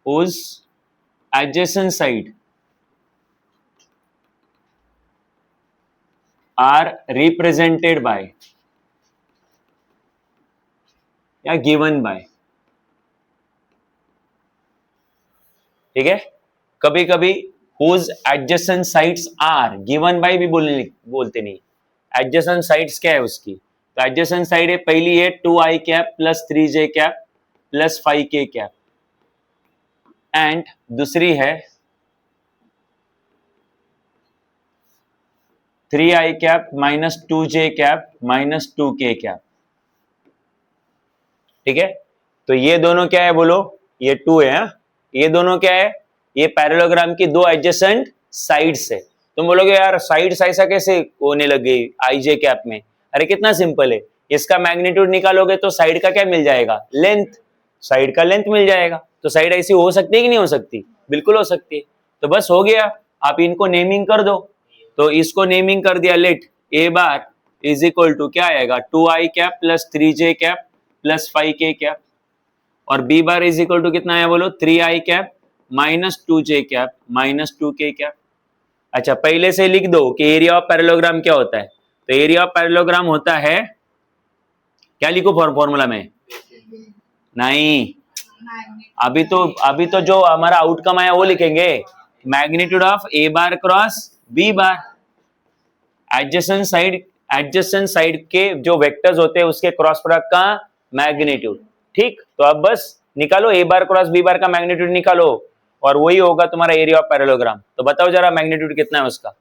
whose adjacent side are represented by या given by, ठीक है। कभी कभी whose adjacent sides are given by भी बोलते नहीं, adjacent sides क्या है उसकी, तो adjacent side है, पहली है 2i cap plus 3j cap plus 5k cap, and दूसरी है 3i cap minus 2j cap minus 2k cap, ठीक है। तो ये दोनों क्या है बोलो, ये 2 है, हा? ये दोनों क्या है, ये पैरेललोग्राम की दो एडजेसेंट साइड्स है। तुम बोलोगे यार साइड्स ऐसा कैसे होने लग गई आईजे कैप में, अरे कितना सिंपल है, इसका मैग्नीट्यूड निकालोगे तो साइड का क्या मिल जाएगा, लेंथ, साइड का लेंथ मिल जाएगा। तो साइड ऐसी हो सकती है कि नहीं हो सकती, बिल्कुल हो सकती है। तो बस हो गया, आप इनको नेमिंग कर दो। तो इसको नेमिंग कर दिया, let A bar is equal to क्या आएगा 2i cap plus 3j cap plus 5k cap, और b bar is equal to कितना है बोलो 3i cap minus 2j cap minus 2k cap. अच्छा पहले से लिख दो कि एरिया ऑफ पैरेललोग्राम क्या होता है, तो एरिया ऑफ पैरेललोग्राम होता है, क्या लिखो फॉर्मूला में, नहीं अभी तो जो हमारा आउटकम आया वो लिखेंगे, magnitude of A bar cross B bar, adjacent side के जो वेक्टर्स होते हैं उसके क्रॉस प्रोडक्ट का मैग्नीट्यूड, ठीक। तो अब बस निकालो ए बार क्रॉस बी बार का मैग्नीट्यूड निकालो, और वही होगा तुम्हारा एरिया ऑफ पैरेललोग्राम। तो बताओ जरा मैग्नीट्यूड कितना है उसका,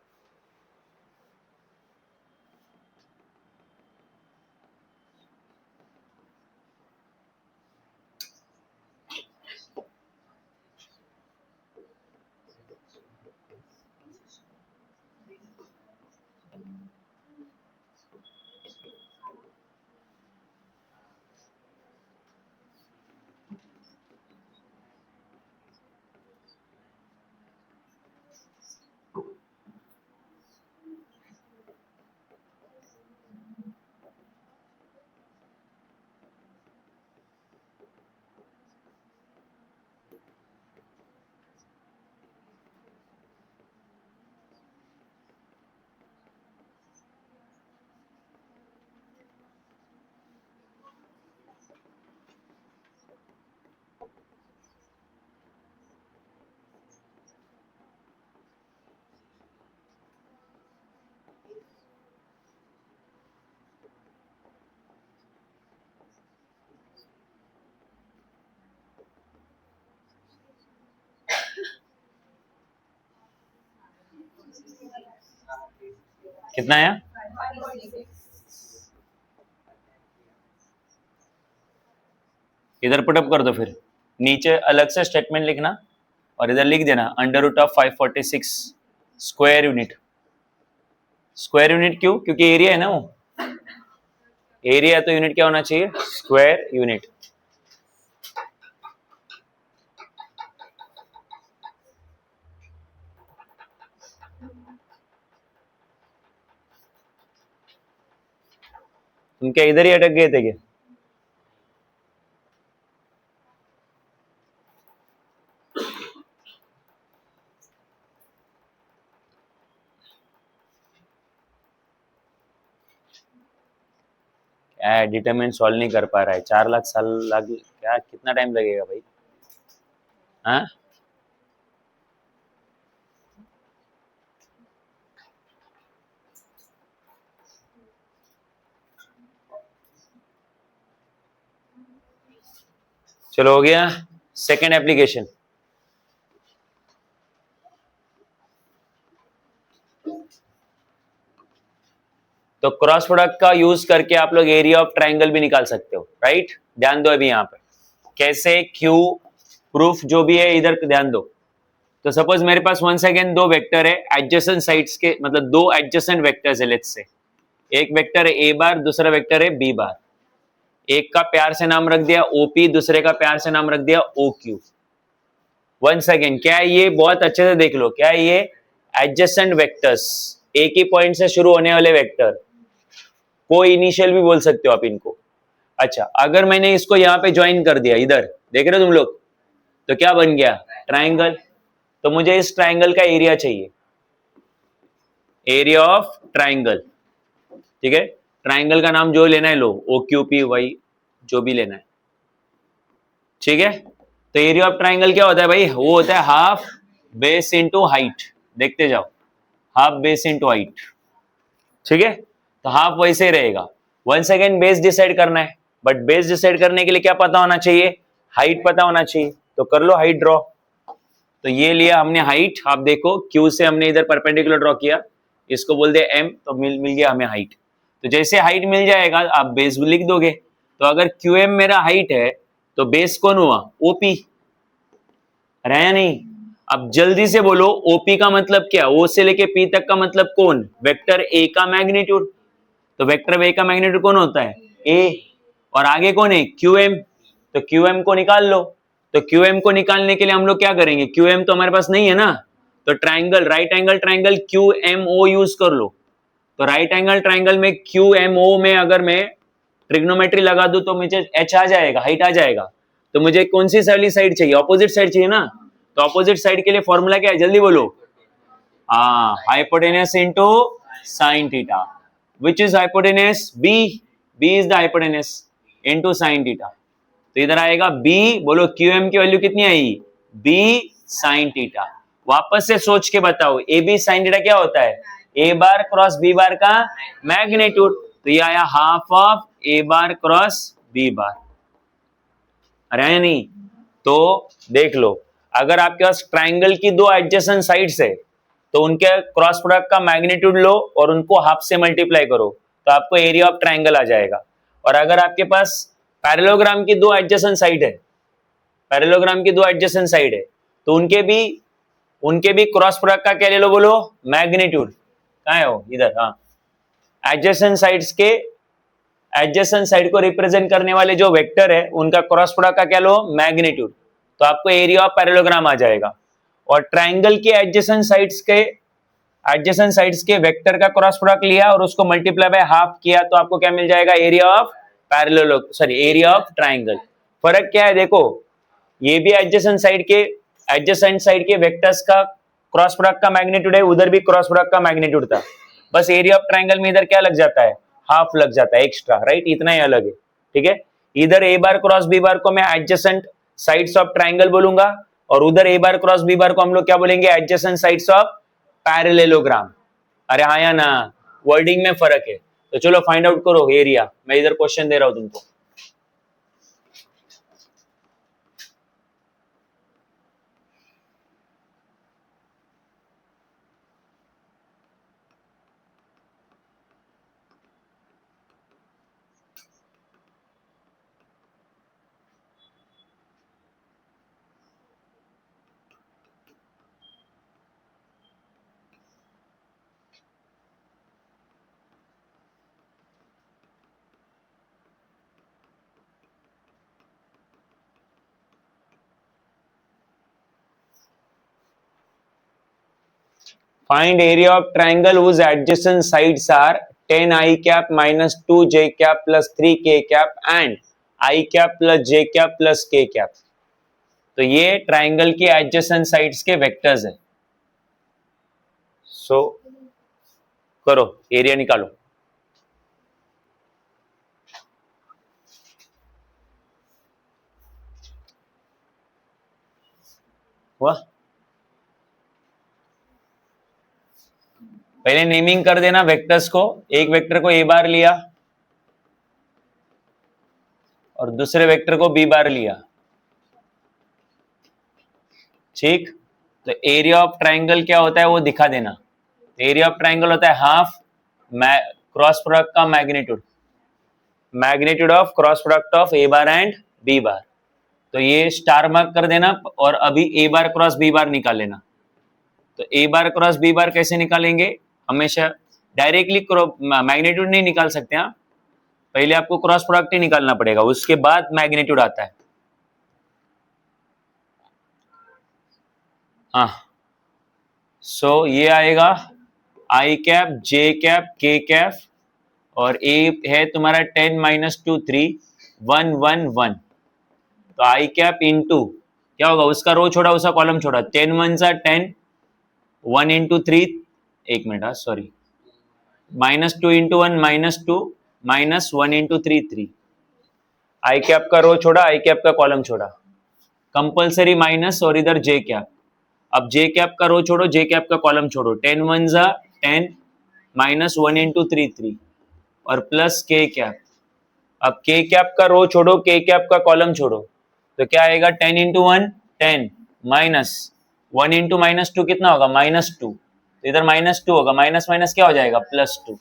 कितना है, इधर पुटअप कर दो, फिर नीचे अलग से स्टेटमेंट लिखना और इधर लिख देना under root of 546 square unit. Square unit क्यों, क्योंकि एरिया है ना, वो एरिया है तो यूनिट क्या होना चाहिए, स्क्वायर यूनिट। तुम क्या इधर ही अटक गए थे क्या, क्या डिटरमिनेंट सॉल्व नहीं कर पा रहा है, 4 लाख साल लग, क्या कितना टाइम लगेगा भाई, हाँ चलो हो गया। सेकेंड एप्लीकेशन, तो क्रॉस प्रोडक्ट का यूज करके आप लोग एरिया ऑफ ट्राइंगल भी निकाल सकते हो, राइट। ध्यान दो अभी यहाँ पर कैसे, क्यू प्रूफ जो भी है इधर ध्यान दो। तो सपोज मेरे पास वन सेकेंड दो वेक्टर है एडजेसेंट साइड्स के, मतलब दो एडजेसेंट वेक्टर्स है, लेट्स से एक वेक्टर है ए बार दूसरा वेक्टर है बी बार, एक का प्यार से नाम रख दिया ओपी, दूसरे का प्यार से नाम रख दिया ओक्यू। वन सेकेंड, क्या है ये? बहुत अच्छे से देख लो, क्या है ये? एडजेसेंट वेक्टर्स, एक ही पॉइंट से शुरू होने वाले वेक्टर, को इनिशियल भी बोल सकते हो आप इनको। अच्छा, अगर मैंने इसको यहाँ पे ज्वाइन कर दिया, इधर देख रहे हो तुम लोग, तो क्या बन गया? ट्राइंगल। तो मुझे इस ट्राइंगल का एरिया चाहिए, एरिया ऑफ ट्राइंगल। ठीक है, ट्राइंगल का नाम जो लेना है लो, ओ क्यू पी वाई, जो भी लेना है। ठीक है, तो एरिया ऑफ ट्राइंगल क्या होता है भाई? वो होता है हाफ बेस इंटू हाइट। देखते जाओ, हाफ बेस इंटू हाइट। ठीक है, तो हाफ वैसे ही रहेगा। वन सेकेंड, बेस डिसाइड करना है, बट बेस डिसाइड करने के लिए क्या पता होना चाहिए? हाइट पता होना चाहिए। तो कर लो हाइट ड्रॉ। तो ये लिया हमने हाइट, आप देखो क्यू से हमने इधर परपेंडिकुलर ड्रॉ किया, इसको बोल दे एम, तो मिल गया हमें हाइट। तो जैसे हाइट मिल जाएगा आप बेस भी लिख दोगे। तो अगर क्यू एम मेरा हाइट है तो बेस कौन हुआ? ओपी। रहा नहीं? अब जल्दी से बोलो, ओपी का मतलब क्या? ओ से लेके पी तक का मतलब कौन? वेक्टर ए का मैग्नीट्यूड। तो वेक्टर ए का मैग्नीट्यूड कौन होता है? ए। और आगे कौन है? Q M. तो क्यू एम को निकाल लो। तो क्यू एम को निकालने के लिए हम लोग क्या करेंगे? क्यू एम तो हमारे पास नहीं है ना, तो triangle, right angle triangle Q M O use कर लो। तो राइट एंगल ट्राइंगल में क्यू एम ओ में अगर मैं ट्रिग्नोमेट्री लगा दूं तो मुझे एच आ जाएगा, हाइट आ जाएगा। तो मुझे कौन सी वाली साइड चाहिए? ऑपोजिट साइड चाहिए ना। तो ऑपोजिट साइड के लिए फॉर्मूला क्या है? जल्दी बोलो। हाँ, hypotenuse into sine theta, which is hypotenuse? B. B is the hypotenuse into sine theta. तो इधर आएगा बी, बोलो क्यू एम की वैल्यू कितनी आई? B sine theta. वापस से सोच के बताओ, ए बी साइन थीटा क्या होता है? A bar cross B bar का मैग्नीट्यूड। तो ये आया half of A bar cross B bar. अरे आया नहीं? तो देख लो, अगर आपके पास ट्राइंगल की दो एडजेसेंट साइड्स है तो उनके क्रॉस प्रोडक्ट का मैग्नीट्यूड लो और उनको हाफ से मल्टीप्लाई करो, तो आपको एरिया ऑफ ट्राइंगल आ जाएगा। और अगर आपके पास पैरेललोग्राम की दो एडजेसेंट साइड है, पैरेललोग्राम की दो एडजेसेंट साइड है, तो उनके भी क्रॉस प्रोडक्ट का क्या ले लो? बोलो मैग्नीट्यूड। कहाँ है वो? इधर। हाँ, एडजेसेंट साइड्स के, एडजेसेंट साइड को रिप्रेजेंट करने वाले जो वेक्टर है उनका क्रॉस प्रोडक्ट का क्या लो? मैग्नीट्यूड। तो आपको एरिया ऑफ पैरेललोग्राम आ जाएगा। और ट्राइंगल के एडजेसेंट साइड्स के वेक्टर का क्रॉस प्रोडक्ट लिया और उसको मल्टीप्लाई बाय हाफ किया, तो आपको क्या मिल जाएगा? Area of area of triangle. फर्क क्या है देखो, ये भी एडजेसेंट साइड के वेक्टर्स का क्रॉस प्रोडक्ट का मैग्नीट्यूड है, उधर भी क्रॉस प्रोडक्ट का मैग्नीट्यूड था। बस एरिया ऑफ ट्राइंगल में इधर क्या लग जाता है? हाफ लग जाता है एक्स्ट्रा, राइट? इतना ही अलग है। ठीक है, इधर ए बार क्रॉस बी बार को मैं एडजेसेंट साइड्स ऑफ ट्राइंगल बोलूंगा, और उधर ए बार क्रॉस बी बार को हम लोग क्या बोलेंगे? Adjacent sides of parallelogram. अरे हाँ या ना? वर्डिंग में फर्क है। तो चलो फाइंड आउट करो एरिया। मैं इधर क्वेश्चन दे रहा हूं तुमको। Find area of triangle whose adjacent sides are 10 I cap minus 2 j cap plus 3 k cap and I cap plus j cap plus k cap। तो ये ट्राइंगल की एडजेसेंट साइड्स के वेक्टर्स है। सो करो, एरिया निकालो। हुआ? पहले नेमिंग कर देना वेक्टर्स को। एक वेक्टर को ए बार लिया और दूसरे वेक्टर को बी बार लिया। ठीक, तो एरिया ऑफ ट्राइंगल क्या होता है वो दिखा देना। एरिया ऑफ ट्राइंगल होता है हाफ क्रॉस प्रोडक्ट का magnitude of cross product of A bar and B bar. तो ये स्टार मार्क कर देना और अभी ए बार क्रॉस बी बार निकाल लेना। तो ए बार क्रॉस बी बार कैसे निकालेंगे? हमेशा डायरेक्टली मैग्नीट्यूड नहीं निकाल सकते। हाँ, पहले आपको क्रॉस प्रोडक्ट ही निकालना पड़ेगा, उसके बाद मैग्नीट्यूड आता है। हाँ, सो ये आएगा आई cap J cap K cap, और ए है तुम्हारा 10 माइनस 2 3 1 1 1, तो आई कैप इंटू क्या होगा, उसका रो छोड़ा उसका कॉलम छोड़ा, 10 1 सा 10, 1 इंटू 3, एक मिनट सॉरी, -2 इंटू 1 -2, -1 इंटू 3 3, आई कैप का रो छोड़ा आई कैप का कॉलम छोड़ा, कंपल्सरी माइनस और इधर जे कैप। अब जे कैप का रो छोड़ो जे कैप का कॉलम छोड़ो, 10 1 सा 10, -1 इंटू 3 3, और प्लस के कैप। अब के कैप का रो छोड़ो के कैप का कॉलम छोड़ो, तो क्या आएगा, 10 इंटू 1 10, माइनस 1 इंटू -2 कितना होगा, -2, तो इधर -2 होगा, माइनस माइनस क्या हो जाएगा, +2,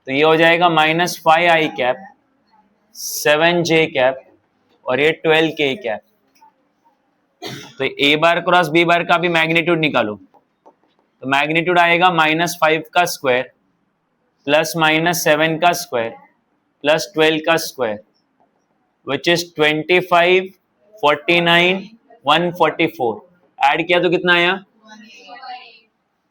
तो ये हो जाएगा -5 आई कैप 7 जे कैप और ये 12 के कैप। तो ए बार क्रॉस बी बार का भी मैग्नीट्यूड निकालो, तो मैग्नीट्यूड आएगा -5 का स्क्वायर प्लस -7 का स्क्वायर प्लस 12 का स्क्वायर, विच इज 25 49 144। ऐड किया तो कितना आया,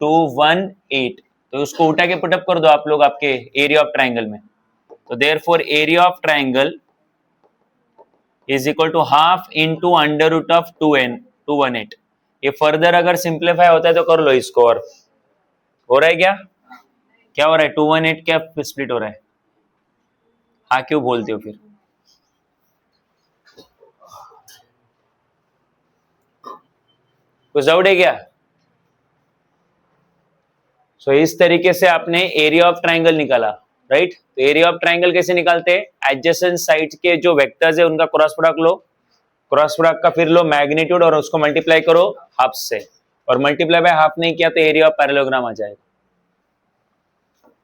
218। तो उसको उठा के पुटअप कर दो आप लोग आपके एरिया ऑफ ट्राइंगल में। तो therefore area of triangle is equal to half into under root of 218। ये फर्दर अगर सिंप्लीफाई होता है तो कर लो इसको, और हो रहा है क्या हो रहा है, 218 क्या स्प्लिट हो रहा है, हाँ क्यों बोलते हो फिर, कुछ डाउट है क्या? सो इस तरीके से आपने एरिया ऑफ ट्राइंगल निकाला, राइट। तो एरिया ऑफ ट्राइंगल कैसे निकालते हैं, एडजेसेंट साइड के जो वेक्टर्स है उनका क्रॉस प्रोडक्ट लो, क्रॉस प्रोडक्ट का फिर लो मैग्नीट्यूड और उसको मल्टीप्लाई करो हाफ से, और मल्टीप्लाई बाय हाफ नहीं किया तो एरिया ऑफ पैरेललोग्राम आ जाएगा।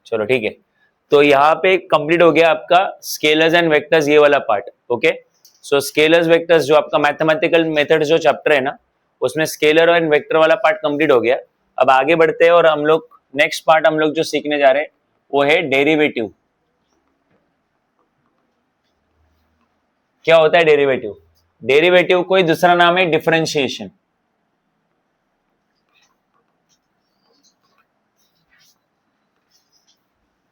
चलो ठीक है, तो यहाँ पे कंप्लीट हो गया आपका स्केलर्स एंड वेक्टर्स ये वाला पार्ट। ओके, सो स्केलर्स वेक्टर्स जो आपका मैथमेटिकल मेथड जो चैप्टर है ना, उसमें स्केलर एंड वेक्टर वाला पार्ट कंप्लीट हो गया। अब आगे बढ़ते हैं और हम लोग नेक्स्ट पार्ट हम लोग जो सीखने जा रहे हैं वो है डेरिवेटिव। क्या होता है डेरिवेटिव? डेरिवेटिव कोई दूसरा नाम है डिफरेंशिएशन।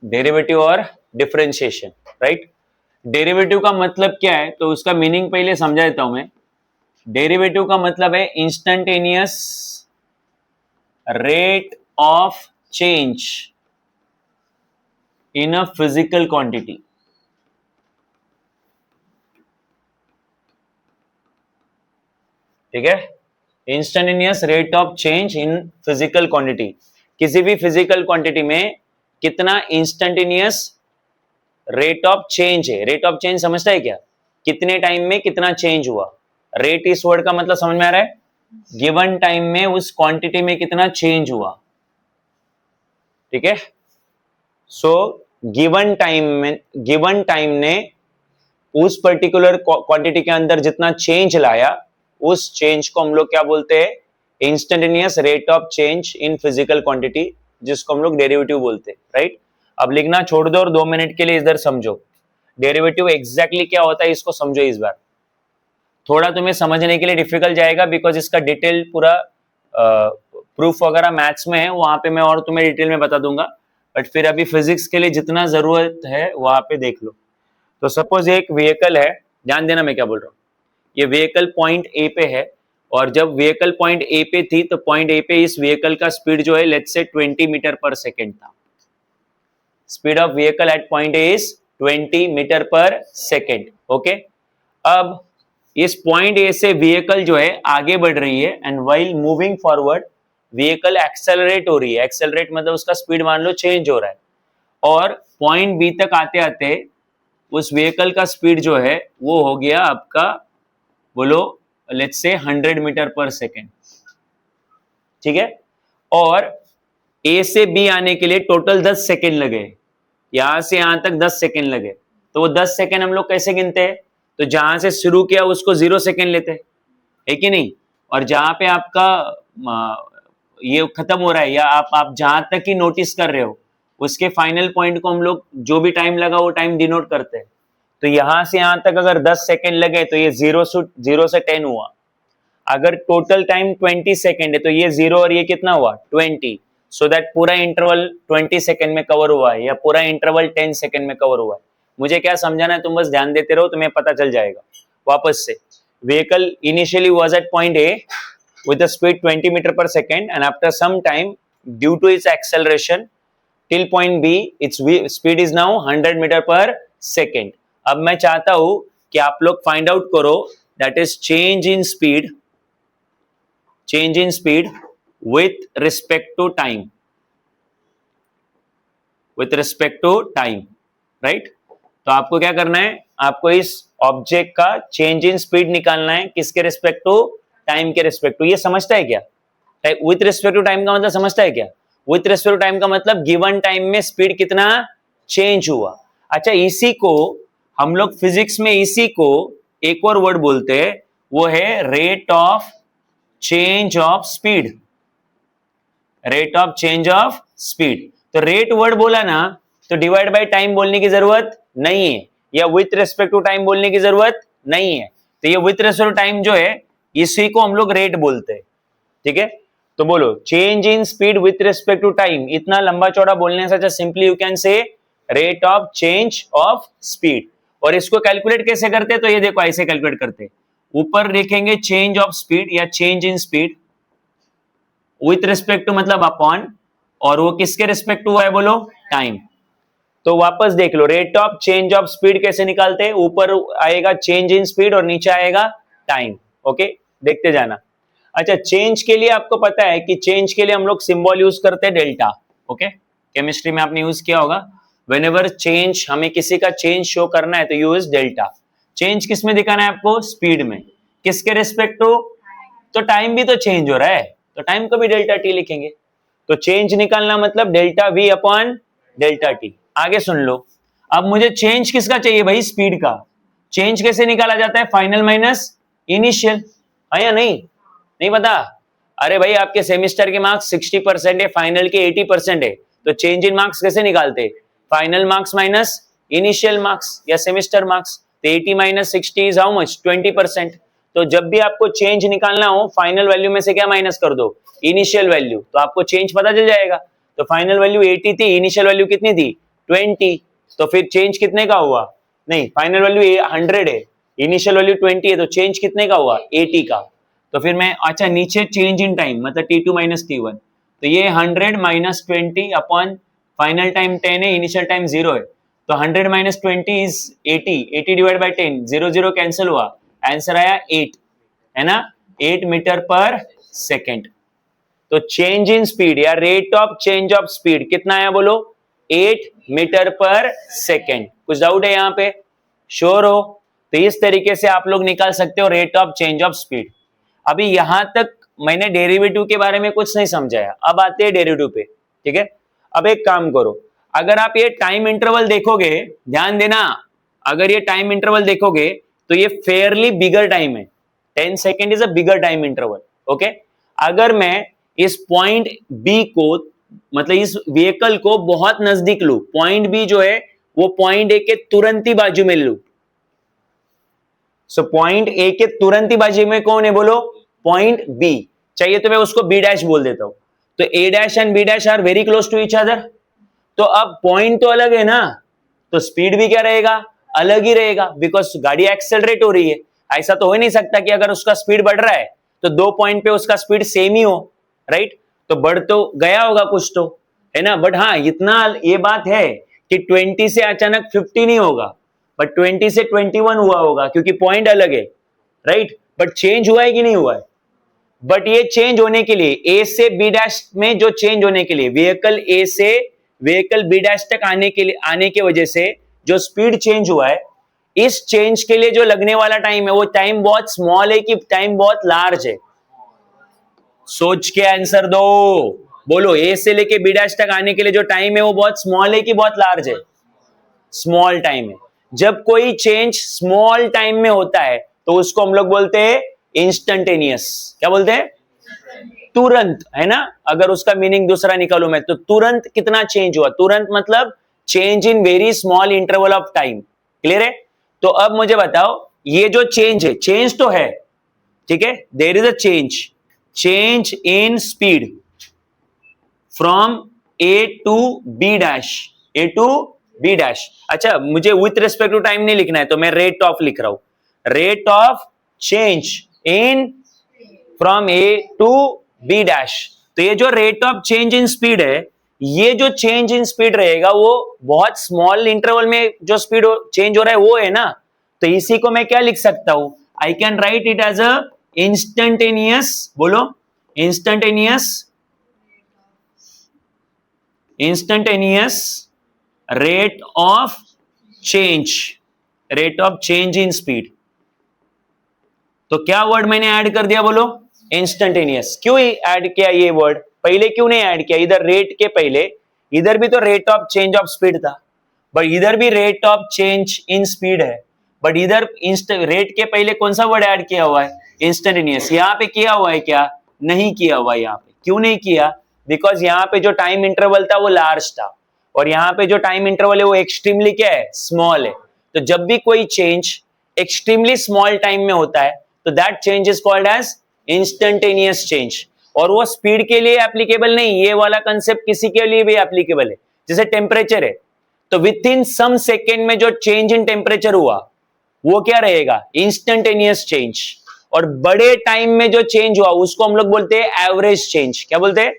डेरिवेटिव और डिफरेंशिएशन, राइट। डेरिवेटिव का मतलब क्या है, तो उसका मीनिंग पहले समझा देता हूं मैं। डेरिवेटिव का मतलब है instantaneous rate of change in a physical quantity. ठीक है, instantaneous rate of change in physical quantity. किसी भी फिजिकल क्वांटिटी में कितना इंस्टंटेनियस रेट ऑफ चेंज है। रेट ऑफ चेंज समझता है क्या, कितने टाइम में कितना चेंज हुआ। रेट इस वर्ड का मतलब समझ में आ रहा है, गिवन टाइम में उस क्वांटिटी में कितना चेंज हुआ। ठीक है, सो गिवन टाइम ने उस पर्टिकुलर क्वांटिटी के अंदर जितना चेंज लाया, उस चेंज को हम लोग क्या बोलते हैं, instantaneous rate of change in physical quantity, जिसको हम लोग डेरिवेटिव बोलते हैं, राइट। अब लिखना छोड़ दो और 2 मिनट के लिए इधर समझो डेरिवेटिव एग्जैक्टली क्या होता है, इसको समझो इस बार। थोड़ा तुम्हें समझने के लिए डिफिकल्ट जाएगा बिकॉज इसका डिटेल पूरा प्रूफ वगैरह मैथ्स में है, वहां पे मैं और तुम्हें डिटेल में बता दूंगा, बट फिर अभी फिजिक्स के लिए जितना जरूरत है वहां पे देख लो। तो सपोज एक व्हीकल है, ध्यान देना मैं क्या बोल रहा हूँ। ये व्हीकल पॉइंट ए पे है, और जब व्हीकल पॉइंट ए पे थी तो पॉइंट ए पे इस व्हीकल का स्पीड जो है let's say 20 metre per second था। Speed of vehicle at point A is 20 metre per second. Okay, अब इस पॉइंट ए से व्हीकल जो है आगे बढ़ रही है, and while moving forward vehicle accelerate हो रही है। एक्सेलरेट मतलब उसका स्पीड मान लो चेंज हो रहा है, और पॉइंट बी तक आते आते उस व्हीकल का स्पीड जो है वो हो गया आपका, बोलो let's say 100 metre per second. ठीक है, और ए से बी आने के लिए टोटल 10 सेकेंड लगे, यहां से यहां तक 10 सेकेंड लगे। तो वो 10 सेकेंड हम लोग कैसे गिनते हैं, तो जहां से शुरू किया उसको 0 सेकेंड लेते हैं, है कि नहीं। और जहां पे आपका ये खत्म हो रहा है, या आप जहां तक ही नोटिस कर रहे हो उसके फाइनल पॉइंट को हम लोग जो भी टाइम लगा वो टाइम डिनोट करते हैं। तो यहां से यहां तक अगर 10 सेकेंड लगे तो ये 0 से 10 हुआ। अगर टोटल टाइम 20 सेकेंड है तो ये 0 और ये कितना हुआ 20, सो दैट पूरा इंटरवल 20 सेकेंड में कवर हुआ है या पूरा इंटरवल 10 सेकेंड में कवर हुआ है। मुझे क्या समझाना है, तुम बस ध्यान देते रहो, तुम्हें पता चल जाएगा। वापस से, vehicle initially was at point A with the speed 20 meter per second, and after some time due to its acceleration till point B its speed is now 100 meter per second। अब मैं चाहता हूं कि आप लोग फाइंड आउट करो that is change in speed with respect to time, right? तो आपको क्या करना है, आपको इस ऑब्जेक्ट का चेंज इन स्पीड निकालना है, किसके रिस्पेक्ट टू, टाइम के रिस्पेक्ट टू। ये समझता है क्या, विथ रिस्पेक्ट टू टाइम का मतलब समझता है क्या? विथ रिस्पेक्ट टू टाइम का मतलब गिवन टाइम में स्पीड कितना चेंज हुआ। अच्छा, इसी को हम लोग फिजिक्स में इसी को एक और वर्ड बोलते हैं, वो है rate of change of speed. Rate of change of speed. तो रेट वर्ड बोला ना तो डिवाइड बाय टाइम बोलने की जरूरत नहीं है, या विथ रिस्पेक्ट टू टाइम बोलने की जरूरत नहीं है। तो ये विथ रिस्पेक्ट टू टाइम जो है इसी को हम लोग रेट बोलते हैं, ठीक है? तो बोलो change in speed with respect to time. इतना लंबा चौड़ा बोलने से अच्छा simply you can say rate of change of speed. और इसको कैलकुलेट कैसे करते हैं, तो ये देखो ऐसे कैलकुलेट करते हैं, ऊपर लिखेंगे चेंज ऑफ स्पीड या change in speed, with respect to मतलब अपॉन, और वो किसके रिस्पेक्ट टू है बोलो, टाइम। तो वापस देख लो, rate of change of speed कैसे निकालते हैं, ऊपर आएगा चेंज इन स्पीड और नीचे आएगा टाइम। ओके, देखते जाना। अच्छा, चेंज के लिए आपको पता है कि चेंज के लिए हम लोग सिंबल यूज करते हैं डेल्टा। ओके, केमिस्ट्री में आपने यूज किया होगा, व्हेनेवर चेंज, हमें किसी का चेंज शो करना है तो यूज डेल्टा। चेंज किस में दिखाना है आपको, स्पीड में, किसके रिस्पेक्ट टू, तो टाइम भी तो चेंज हो रहा है तो टाइम को भी डेल्टा टी लिखेंगे। तो चेंज निकालना मतलब delta we upon delta T. आगे सुन लो, अब मुझे चेंज किसका चाहिए भाई, स्पीड का। चेंज कैसे निकाला जाता है, फाइनल माइनस इनिशियल, है या नहीं? नहीं पता? अरे भाई आपके सेमेस्टर के मार्क्स 60% है, फाइनल के 80% है, तो चेंज इन मार्क्स कैसे निकालते, final marks minus initial marks या सेमेस्टर मार्क्स। तो 80 माइनस 60 इज हाउ मच, 20%। तो जब भी आपको चेंज निकालना हो, फाइनल वैल्यू में से क्या माइनस कर दो, इनिशियल वैल्यू, तो आपको चेंज पता चल जाएगा। तो फाइनल वैल्यू 80 थी, इनिशियल वैल्यू कितनी थी, 20, तो फिर चेंज कितने का हुआ, नहीं फाइनल वैल्यू 100 है, इनिशियल वैल्यू 20 है, तो चेंज कितने का हुआ, 80 का। तो फिर मैं, अच्छा नीचे चेंज इन टाइम मतलब T2 माइनस T1, तो ये 100 माइनस 20 अपॉन फाइनल टाइम 10 है, इनिशियल टाइम 0 है, तो 100 minus 20 is 80, 80 divide by 10, 0 0 cancel हुआ, आंसर आया 8, है ना, 8 मीटर पर सेकेंड। तो चेंज इन स्पीड या rate of change of speed कितना आया बोलो, 8 मीटर पर सेकेंड। कुछ डाउट है यहाँ पे, श्योर हो? तो इस तरीके से आप लोग निकाल सकते हो rate of change of speed. अभी यहां तक मैंने डेरिवेटिव के बारे में कुछ नहीं समझाया, अब आते हैं डेरिवेटिव पे, ठीक है? अब एक काम करो, अगर आप ये टाइम इंटरवल देखोगे, ध्यान देना, अगर ये टाइम इंटरवल देखोगे तो ये फेयरली बिगर टाइम है, 10 second is a bigger time interval. Okay, अगर मैं इस पॉइंट बी को, मतलब इस व्हीकल को बहुत नजदीक लू, पॉइंट बी जो है वो पॉइंट ए के तुरंत ही बाजू में लू, सो पॉइंट ए के तुरंत ही बाजू में कौन है बोलो, पॉइंट बी। चाहिए तो मैं उसको बी डैश बोल देता हूं, तो a dash and b dash are very close to each other. तो अब पॉइंट तो अलग है ना, तो स्पीड भी क्या रहेगा, अलग ही रहेगा, बिकॉज गाड़ी एक्सेलरेट हो रही है। ऐसा तो हो ही नहीं सकता कि अगर उसका स्पीड बढ़ रहा है तो दो पॉइंट पे उसका स्पीड सेम ही हो, राइट? तो बढ़ तो गया होगा कुछ तो, है ना। बट हाँ, इतना ये बात है कि 20 से अचानक 50 नहीं होगा, बट 20 से 21 हुआ होगा, क्योंकि पॉइंट अलग है, राइट? बट चेंज हुआ है कि नहीं हुआ है? बट ये चेंज होने के लिए, ए से बी डैश में जो चेंज होने के लिए, व्हीकल ए से व्हीकल बी डैश तक आने के लिए, आने की वजह से जो स्पीड चेंज हुआ है, इस चेंज के लिए जो लगने वाला टाइम है वो टाइम बहुत स्मॉल है कि टाइम बहुत लार्ज है? सोच के आंसर दो, बोलो ए से लेके बी डैश तक आने के लिए जो टाइम है वो बहुत स्मॉल है कि बहुत लार्ज है? स्मॉल टाइम है। जब कोई चेंज स्मॉल टाइम में होता है तो उसको हम लोग बोलते हैं इंस्टेंटेनियस। क्या बोलते हैं? तुरंत, है ना, अगर उसका मीनिंग दूसरा निकालू मैं तो तुरंत कितना चेंज हुआ, तुरंत मतलब change in very small interval of time. Clear है? तो अब मुझे बताओ ये जो चेंज है, चेंज तो है, ठीक है, there is a change in speed from A to B dash, A to B dash. अच्छा, मुझे विथ रिस्पेक्ट टू टाइम नहीं लिखना है तो मैं रेट ऑफ लिख रहा हूं, rate of change in from A to B dash. तो ये जो rate of change in speed है, ये जो चेंज इन स्पीड रहेगा वो बहुत स्मॉल इंटरवल में जो स्पीड चेंज हो रहा है वो है ना, तो इसी को मैं क्या लिख सकता हूं, I can write it as a instantaneous, बोलो instantaneous rate of change in speed. तो क्या वर्ड मैंने ऐड कर दिया, बोलो इंस्टेंटेनियस। क्यों ऐड किया ये वर्ड, पहले क्यों नहीं ऐड किया, इधर रेट के पहले, इधर भी तो rate of change of speed था, बट इधर भी rate of change in speed है, बट इधर रेट के पहले कौन सा वर्ड ऐड किया हुआ है, इंस्टेंटेनियस। यहाँ पे किया हुआ है क्या, नहीं किया हुआ है। यहाँ पे क्यों नहीं किया, बिकॉज यहाँ पे जो टाइम इंटरवल था वो लार्ज था, और यहाँ पे जो टाइम इंटरवल है वो एक्सट्रीमली क्या है, स्मॉल है। तो जब भी कोई चेंज एक्सट्रीमली स्मॉल टाइम में होता है तो that change is called as instantaneous change. और वो स्पीड के लिए एप्लीकेबल नहीं, ये वाला कंसेप्ट किसी के लिए भी एप्लीकेबल है। जैसे टेम्परेचर है, तो विद इन सम सेकेंड में जो चेंज इन टेम्परेचर हुआ वो क्या रहेगा, इंस्टेंटेनियस चेंज। और बड़े टाइम में जो चेंज हुआ उसको हम लोग बोलते हैं एवरेज चेंज। क्या बोलते हैं,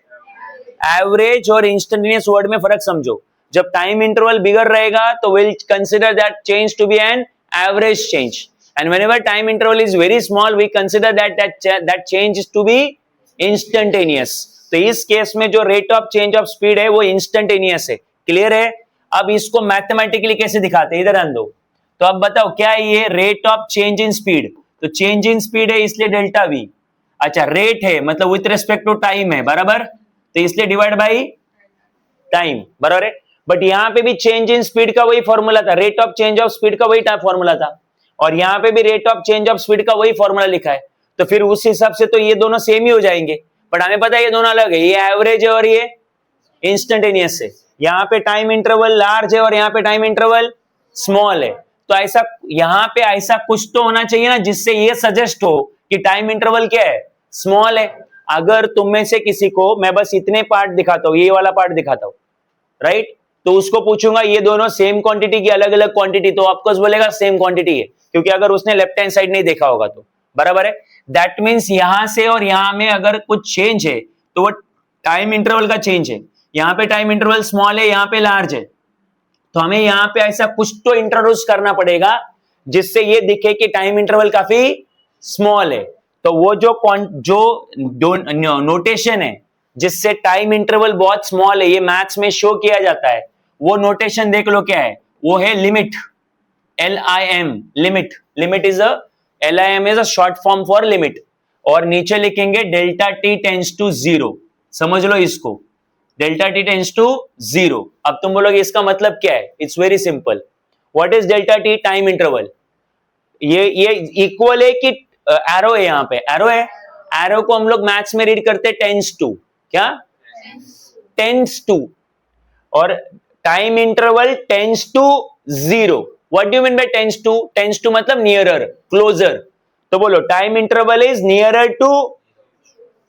एवरेज और इंस्टेंटेनियस वर्ड में फर्क समझो। जब टाइम इंटरवल बिगर रहेगा तो will consider that change to be an average change, and whenever time interval is very small we consider that change is to be instantaneous। तो इस केस में जो rate of change of speed है वो instantaneous है। Clear है? अब इसको मैथमेटिकली कैसे दिखाते हैं, इधर आन दो। तो अब बताओ क्या है ये rate of change in speed, तो चेंज इन स्पीड है इसलिए डेल्टा वी। अच्छा, रेट है मतलब विथ रिस्पेक्ट टू टाइम है, बराबर, तो इसलिए डिवाइड बाई टाइम, बराबर है। बट यहाँ पे भी चेंज इन स्पीड का वही फॉर्मूला था, rate of change of speed का वही फॉर्मूला था, और यहाँ पे भी rate of change of speed का वही फॉर्मूला लिखा है। तो फिर उस हिसाब से तो ये दोनों सेम ही हो जाएंगे, बट हमें पता है ये दोनों अलग है, ये एवरेज है और ये इंस्टेंटेनियस है। यहाँ पे टाइम इंटरवल लार्ज है और यहाँ पे टाइम इंटरवल स्मॉल है। तो ऐसा यहाँ पे ऐसा कुछ तो होना चाहिए ना जिससे ये सजेस्ट हो कि टाइम इंटरवल क्या है, स्मॉल है। अगर तुम में से किसी को मैं बस इतने पार्ट दिखाता हूँ, ये वाला पार्ट दिखाता हूँ, राइट, तो उसको पूछूंगा ये दोनों सेम क्वांटिटी की अलग अलग क्वांटिटी, तो ऑफकोर्स बोलेगा सेम क्वांटिटी है, क्योंकि अगर उसने लेफ्ट हैंड साइड नहीं देखा होगा तो, बराबर है। दैट मींस यहां से और यहां में अगर कुछ चेंज है तो वो टाइम इंटरवल का चेंज है। यहाँ पे टाइम इंटरवल स्मॉल है, यहाँ पे लार्ज है, तो हमें यहाँ पे ऐसा कुछ तो इंट्रोड्यूस करना पड़ेगा जिससे ये दिखे कि टाइम इंटरवल काफी स्मॉल है। तो वो जो नोटेशन है जिससे टाइम इंटरवल बहुत स्मॉल है, ये मैथ्स में शो किया जाता है, वो नोटेशन देख लो क्या है, वो है limit, LIM, limit. Limit is LIM is a short form for limit, और नीचे लिखेंगे डेल्टा टी टेंड्स टू 0। समझ लो इसको, डेल्टा टी टेंड्स टू 0। अब तुम बोलोगे इसका मतलब क्या है, it's very simple. What is delta T, time interval. ये इक्वल है कि एरो है, यहाँ पे एरो है, एरो को हम लोग मैथ्स में रीड करते टेंड्स टू, क्या टेंड्स टू, और time interval tends to 0। What do you mean by tends to, tends to मतलब नियरर, क्लोजर। तो बोलो time interval is nearer to,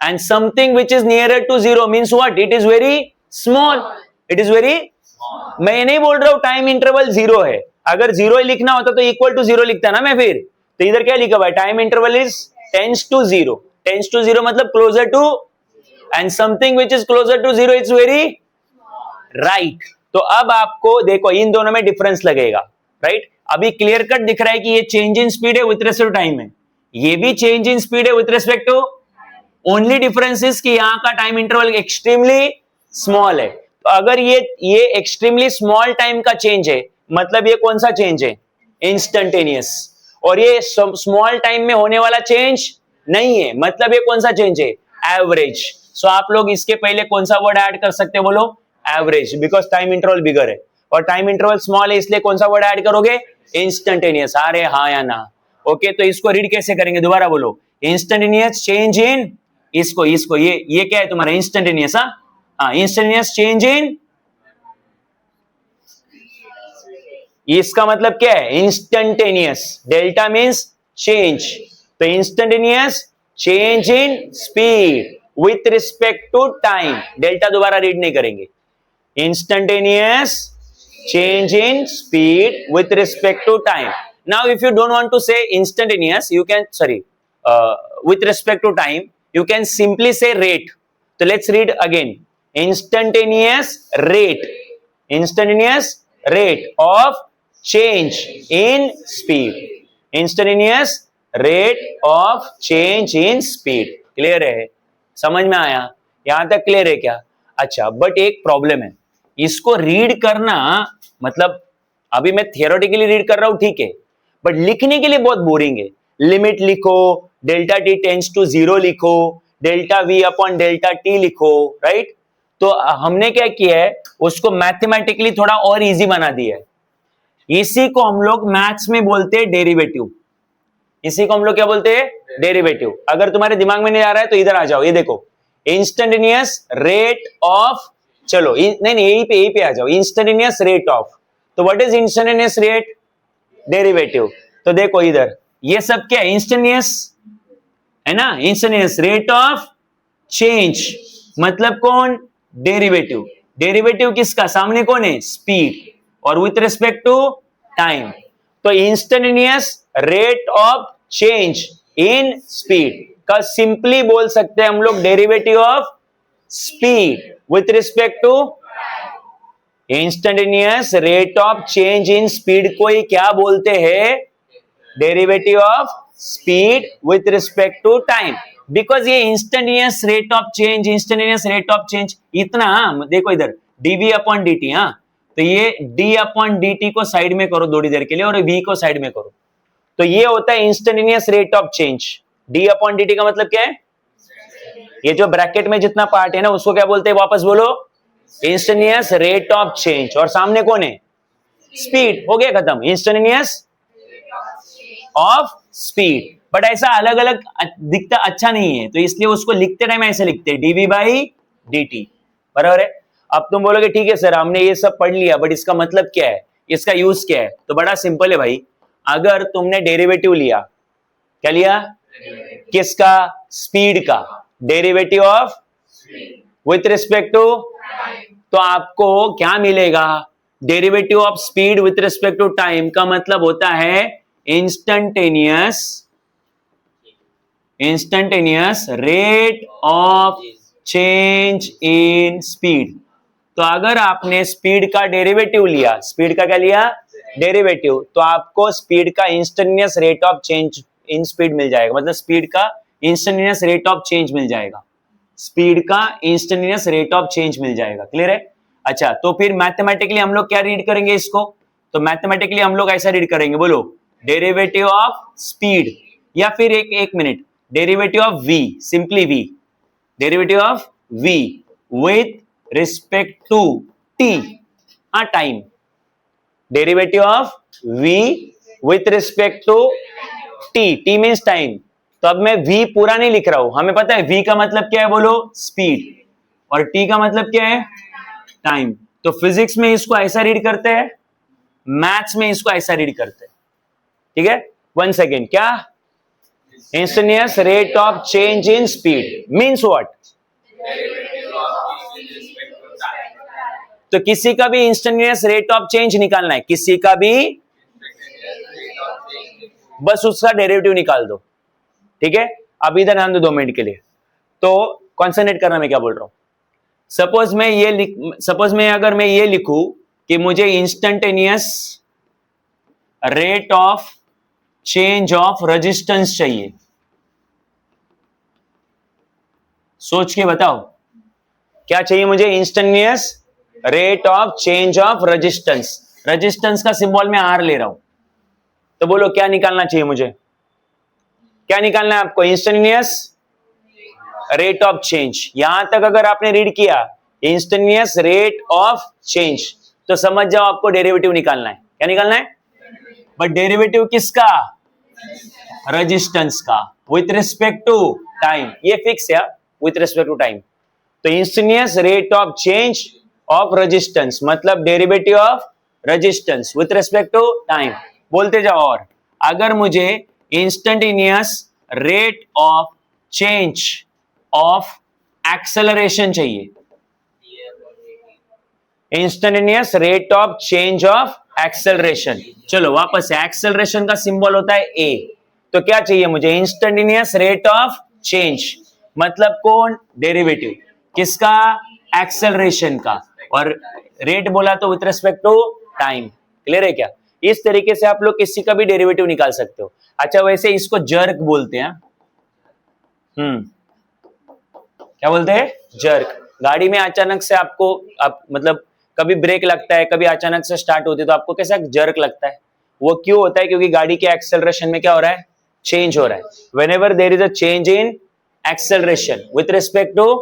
and something which is nearer to 0 means what, it is very small, it is very small। मैं नहीं बोल रहा हूं time interval 0 है, अगर 0 ही लिखना होता तो इक्वल टू 0 लिखता ना मैं, फिर तो इधर क्या लिखा हुआ है, time interval is tends to 0, tends to 0 मतलब closer to, and something which is closer to 0 it's very right. तो अब आपको देखो इन दोनों में डिफरेंस लगेगा, राइट। अभी क्लियर कट दिख रहा है कि ये चेंज इन स्पीड है विथ रिस्पेक्ट टू टाइम है, ये भी चेंज इन स्पीड है with respect to, only difference is कि यहां का टाइम इंटरवल एक्सट्रीमली स्मॉल है। तो अगर ये एक्सट्रीमली स्मॉल टाइम का चेंज है, मतलब ये कौन सा चेंज है, इंस्टेंटेनियस, और ये स्मॉल टाइम में होने वाला चेंज नहीं है, मतलब ये कौन सा चेंज है, एवरेज। सो आप लोग इसके पहले कौन सा वर्ड ऐड कर सकते हैं, बोलो एवरेज, बिकॉज टाइम इंटरवल बिगर है और टाइम इंटरवल स्मॉल है, इसलिए कौन सा वर्ड ऐड करोगे, इंस्टेंटेनियस। अरे हाँ या ना, ओके। तो इसको रीड कैसे करेंगे, दोबारा बोलो, इंस्टेंटेनियस चेंज इन इसको इसको ये क्या है तुम्हारा इंस्टेंटेनियस। हाँ इंस्टेंटेनियस चेंज इन, इसका मतलब क्या है इंस्टेंटेनियस, डेल्टा मीन्स चेंज, तो instantaneous change in speed with respect to time, delta दोबारा रीड नहीं करेंगे, instantaneous change in speed with respect to time. Now if you don't want to say instantaneous, you can with respect to time, you can simply say rate. So let's read again. Instantaneous rate of change in speed, instantaneous rate of change in speed. Clear है, समझ में आया, यहां तक clear है क्या? अच्छा, but एक प्रॉब्लम है, इसको रीड करना मतलब अभी मैं थियोरेटिकली रीड कर रहा हूं ठीक है, बट लिखने के लिए बहुत बोरिंग है। लिमिट लिखो, डेल्टा टी टेंड्स टू 0 लिखो, delta we upon delta T लिखो, राइट? तो हमने क्या किया है, उसको मैथमेटिकली थोड़ा और इजी बना दिया है। इसी को हम लोग मैथ्स में बोलते हैं डेरिवेटिव, इसी को हम लोग क्या बोलते हैं? डेरिवेटिव। अगर तुम्हारे दिमाग में नहीं आ रहा है तो इधर आ जाओ, ये देखो इंस्टेंटेनियस रेट ऑफ, चलो नहीं यही पे आ जाओ, इंस्टेंटेनियस रेट ऑफ। तो what is instantaneous rate? Derivative. तो देखो इधर ये सब क्या है? इंस्टेंटेनियस है ना, इंस्टेंटेनियस रेट ऑफ चेंज मतलब कौन? डेरिवेटिव। डेरिवेटिव किसका? सामने कौन है? स्पीड, और विथ रिस्पेक्ट टू टाइम। तो instantaneous rate of change in speed का सिंपली बोल सकते हैं हम लोग derivative of speed with respect to instantaneous rate of change in speed को ही क्या बोलते हैं? Derivative of speed with respect to time। Because ये instantaneous rate of change, instantaneous rate of change इतना, देखो इधर dv अपॉन dt, हाँ तो ये d अपॉन dt को साइड में करो थोड़ी देर के लिए और v को साइड में करो, तो ये होता है instantaneous rate of change. d upon dt का मतलब क्या है? ये जो ब्रैकेट में जितना पार्ट है ना उसको क्या बोलते हैं? वापस बोलो, इंस्टेंटेनियस रेट ऑफ चेंज, और सामने कौन है? स्पीड। हो गया खत्म, इंस्टेंटेनियस ऑफ स्पीड। बट ऐसा अलग अलग दिखता अच्छा नहीं है, तो इसलिए उसको लिखते टाइम ऐसे लिखते हैं डीवी बाई dt, बराबर है। अब तुम बोलोगे ठीक है सर हमने ये सब पढ़ लिया, बट इसका मतलब क्या है, इसका यूज क्या है? तो बड़ा सिंपल है भाई, अगर तुमने डेरिवेटिव लिया, क्या लिया? किसका? स्पीड का। Derivative of with respect to, तो आपको क्या मिलेगा? Derivative of speed with respect to time का मतलब होता है instantaneous rate of change in speed. तो अगर आपने स्पीड का डेरिवेटिव लिया, स्पीड का क्या लिया? डेरिवेटिव, तो आपको स्पीड का instantaneous rate of change in speed मिल जाएगा, मतलब स्पीड का इंस्टेंटेनियस रेट ऑफ चेंज मिल जाएगा, स्पीड का इंस्टेंटेनियस रेट ऑफ चेंज मिल जाएगा। क्लियर है? अच्छा, तो फिर मैथमेटिकली हम लोग क्या रीड करेंगे इसको? तो मैथमेटिकली हम लोग ऐसा रीड करेंगे, बोलो डेरिवेटिव ऑफ स्पीड, या फिर एक minute, derivative of v, simply v, derivative of v with respect to t, हाँ time, derivative of v with respect to t means time. तो अब मैं v पूरा नहीं लिख रहा हूं, हमें पता है v का मतलब क्या है, बोलो स्पीड, और t का मतलब क्या है? टाइम। तो फिजिक्स में इसको ऐसा रीड करते हैं, मैथ्स में इसको ऐसा रीड करते हैं, ठीक है? 1 सेकेंड, क्या? Instantaneous rate of change in speed means what? तो किसी का भी इंस्टेंटेनियस रेट ऑफ चेंज निकालना है, किसी का भी, बस उसका डेरिवेटिव निकाल दो, ठीक है? अब इधर ध्यान दो 2 मिनट के लिए, तो कॉन्सेंट्रेट करना, मैं क्या बोल रहा हूं। सपोज मैं अगर मैं ये लिखूं कि मुझे instantaneous rate of change of resistance चाहिए, सोच के बताओ क्या चाहिए मुझे? Instantaneous rate of change of resistance, resistance का सिंबल मैं आर ले रहा हूं, तो बोलो क्या निकालना चाहिए मुझे? क्या निकालना है आपको? Instantaneous rate of change. यहां तक अगर आपने रीड किया इंस्टेंटेनियस रेट ऑफ चेंज, तो समझ जाओ आपको डेरिवेटिव निकालना है। क्या निकालना है? बट डेरिवेटिव किसका? रेजिस्टेंस का, विथ रिस्पेक्ट टू टाइम। ये फिक्स है, विथ रिस्पेक्ट टू टाइम। तो instantaneous rate of change of resistance मतलब derivative of resistance with respect to time. बोलते जाओ। और अगर मुझे instantaneous rate of change of acceleration चाहिए, instantaneous rate of change of acceleration, चलो वापस से, एक्सेलरेशन का सिंबल होता है ए, तो क्या चाहिए मुझे? इंस्टेंटेनियस रेट ऑफ चेंज मतलब कौन? डेरिवेटिव किसका? एक्सेलरेशन का। और रेट बोला तो with respect to time. Clear है क्या? इस तरीके से आप लोग किसी का भी डेरिवेटिव निकाल सकते हो। अच्छा, वैसे इसको जर्क बोलते हैं। क्या बोलते हैं? जर्क। गाड़ी में अचानक से आपको मतलब कभी ब्रेक लगता है, कभी अचानक से स्टार्ट होती है, तो आपको कैसा जर्क लगता है? वो क्यों होता है? क्योंकि गाड़ी के एक्सेलरेशन में क्या हो रहा है? चेंज हो रहा है। Whenever there is a change in acceleration with respect to,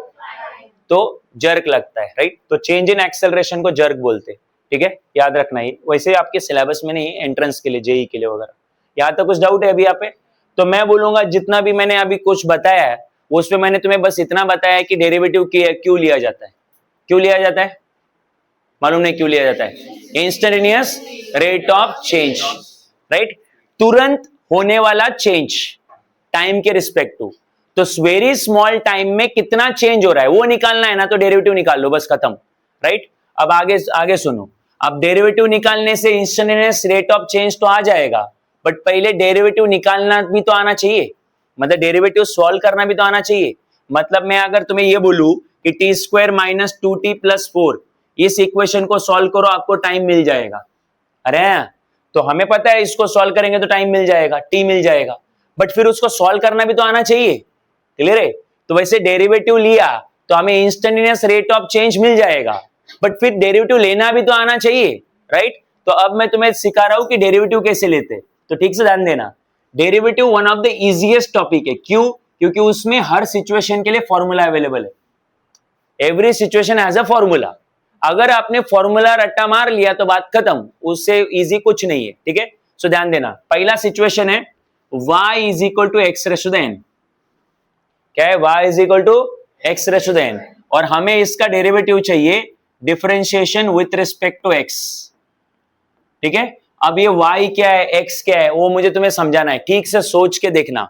तो जर्क लगता है, राइट? तो चेंज इन एक्सेलरेशन को जर्क बोलते हैं। ठीक है, याद रखना ही। वैसे आपके सिलेबस में नहीं, एंट्रेंस के लिए, जेई के लिए वगैरह। यहाँ तक कुछ डाउट है अभी यहाँ पे? तो मैं बोलूंगा जितना भी मैंने अभी कुछ बताया है उस पे मैंने तुम्हें बस इतना बताया है कि डेरिवेटिव क्यों लिया जाता है। क्यों लिया जाता है? मालूम नहीं क्यों लिया जाता है? Instantaneous rate of change, right? तुरंत होने वाला चेंज टाइम के रिस्पेक्ट टू। तो वेरी स्मॉल टाइम में कितना चेंज हो रहा है वो निकालना है ना, तो डेरिवेटिव निकाल लो, बस खत्म, राइट? अब आगे सुनो। अब डेरिवेटिव निकालने से इंस्टेंटेनियस रेट ऑफ चेंज तो आ जाएगा, बट पहले डेरिवेटिव निकालना भी तो आना चाहिए, मतलब डेरिवेटिव सॉल्व करना भी तो आना चाहिए। मतलब मैं अगर तुम्हें ये बोलूं कि T square minus 2t plus 4, इस इक्वेशन को सॉल्व करो, आपको टाइम मिल जाएगा। अरे तो हमें पता है इसको सॉल्व करेंगे तो टाइम मिल जाएगा, टी मिल जाएगा, बट फिर उसको सॉल्व करना भी तो आना चाहिए। क्लियर है? तो वैसे डेरिवेटिव लिया तो हमें इंस्टेंटेनियस रेट ऑफ चेंज मिल जाएगा, बट फिर डेरिवेटिव लेना भी तो आना चाहिए, राइट? तो अब मैं तुम्हें सिखा रहा हूं कि डेरिवेटिव कैसे लेते, तो ठीक से ध्यान देना। Derivative one of the easiest topic है। क्यों? क्योंकि उसमें हर सिचुएशन के लिए फॉर्मूला अवेलेबल है। Every situation has a formula. अगर आपने फॉर्मूला रट्टा मार लिया तो बात खत्म, उससे इजी कुछ नहीं है। ठीक है, सो ध्यान देना। पहला सिचुएशन है y is equal to x raise to the n। क्या है? y is equal to x raise to the n, और हमें इसका डेरिवेटिव चाहिए differentiation with respect to x। ठीक है, अब ये y क्या है, x क्या है, वो मुझे तुम्हें समझाना है, ठीक से सोच के देखना।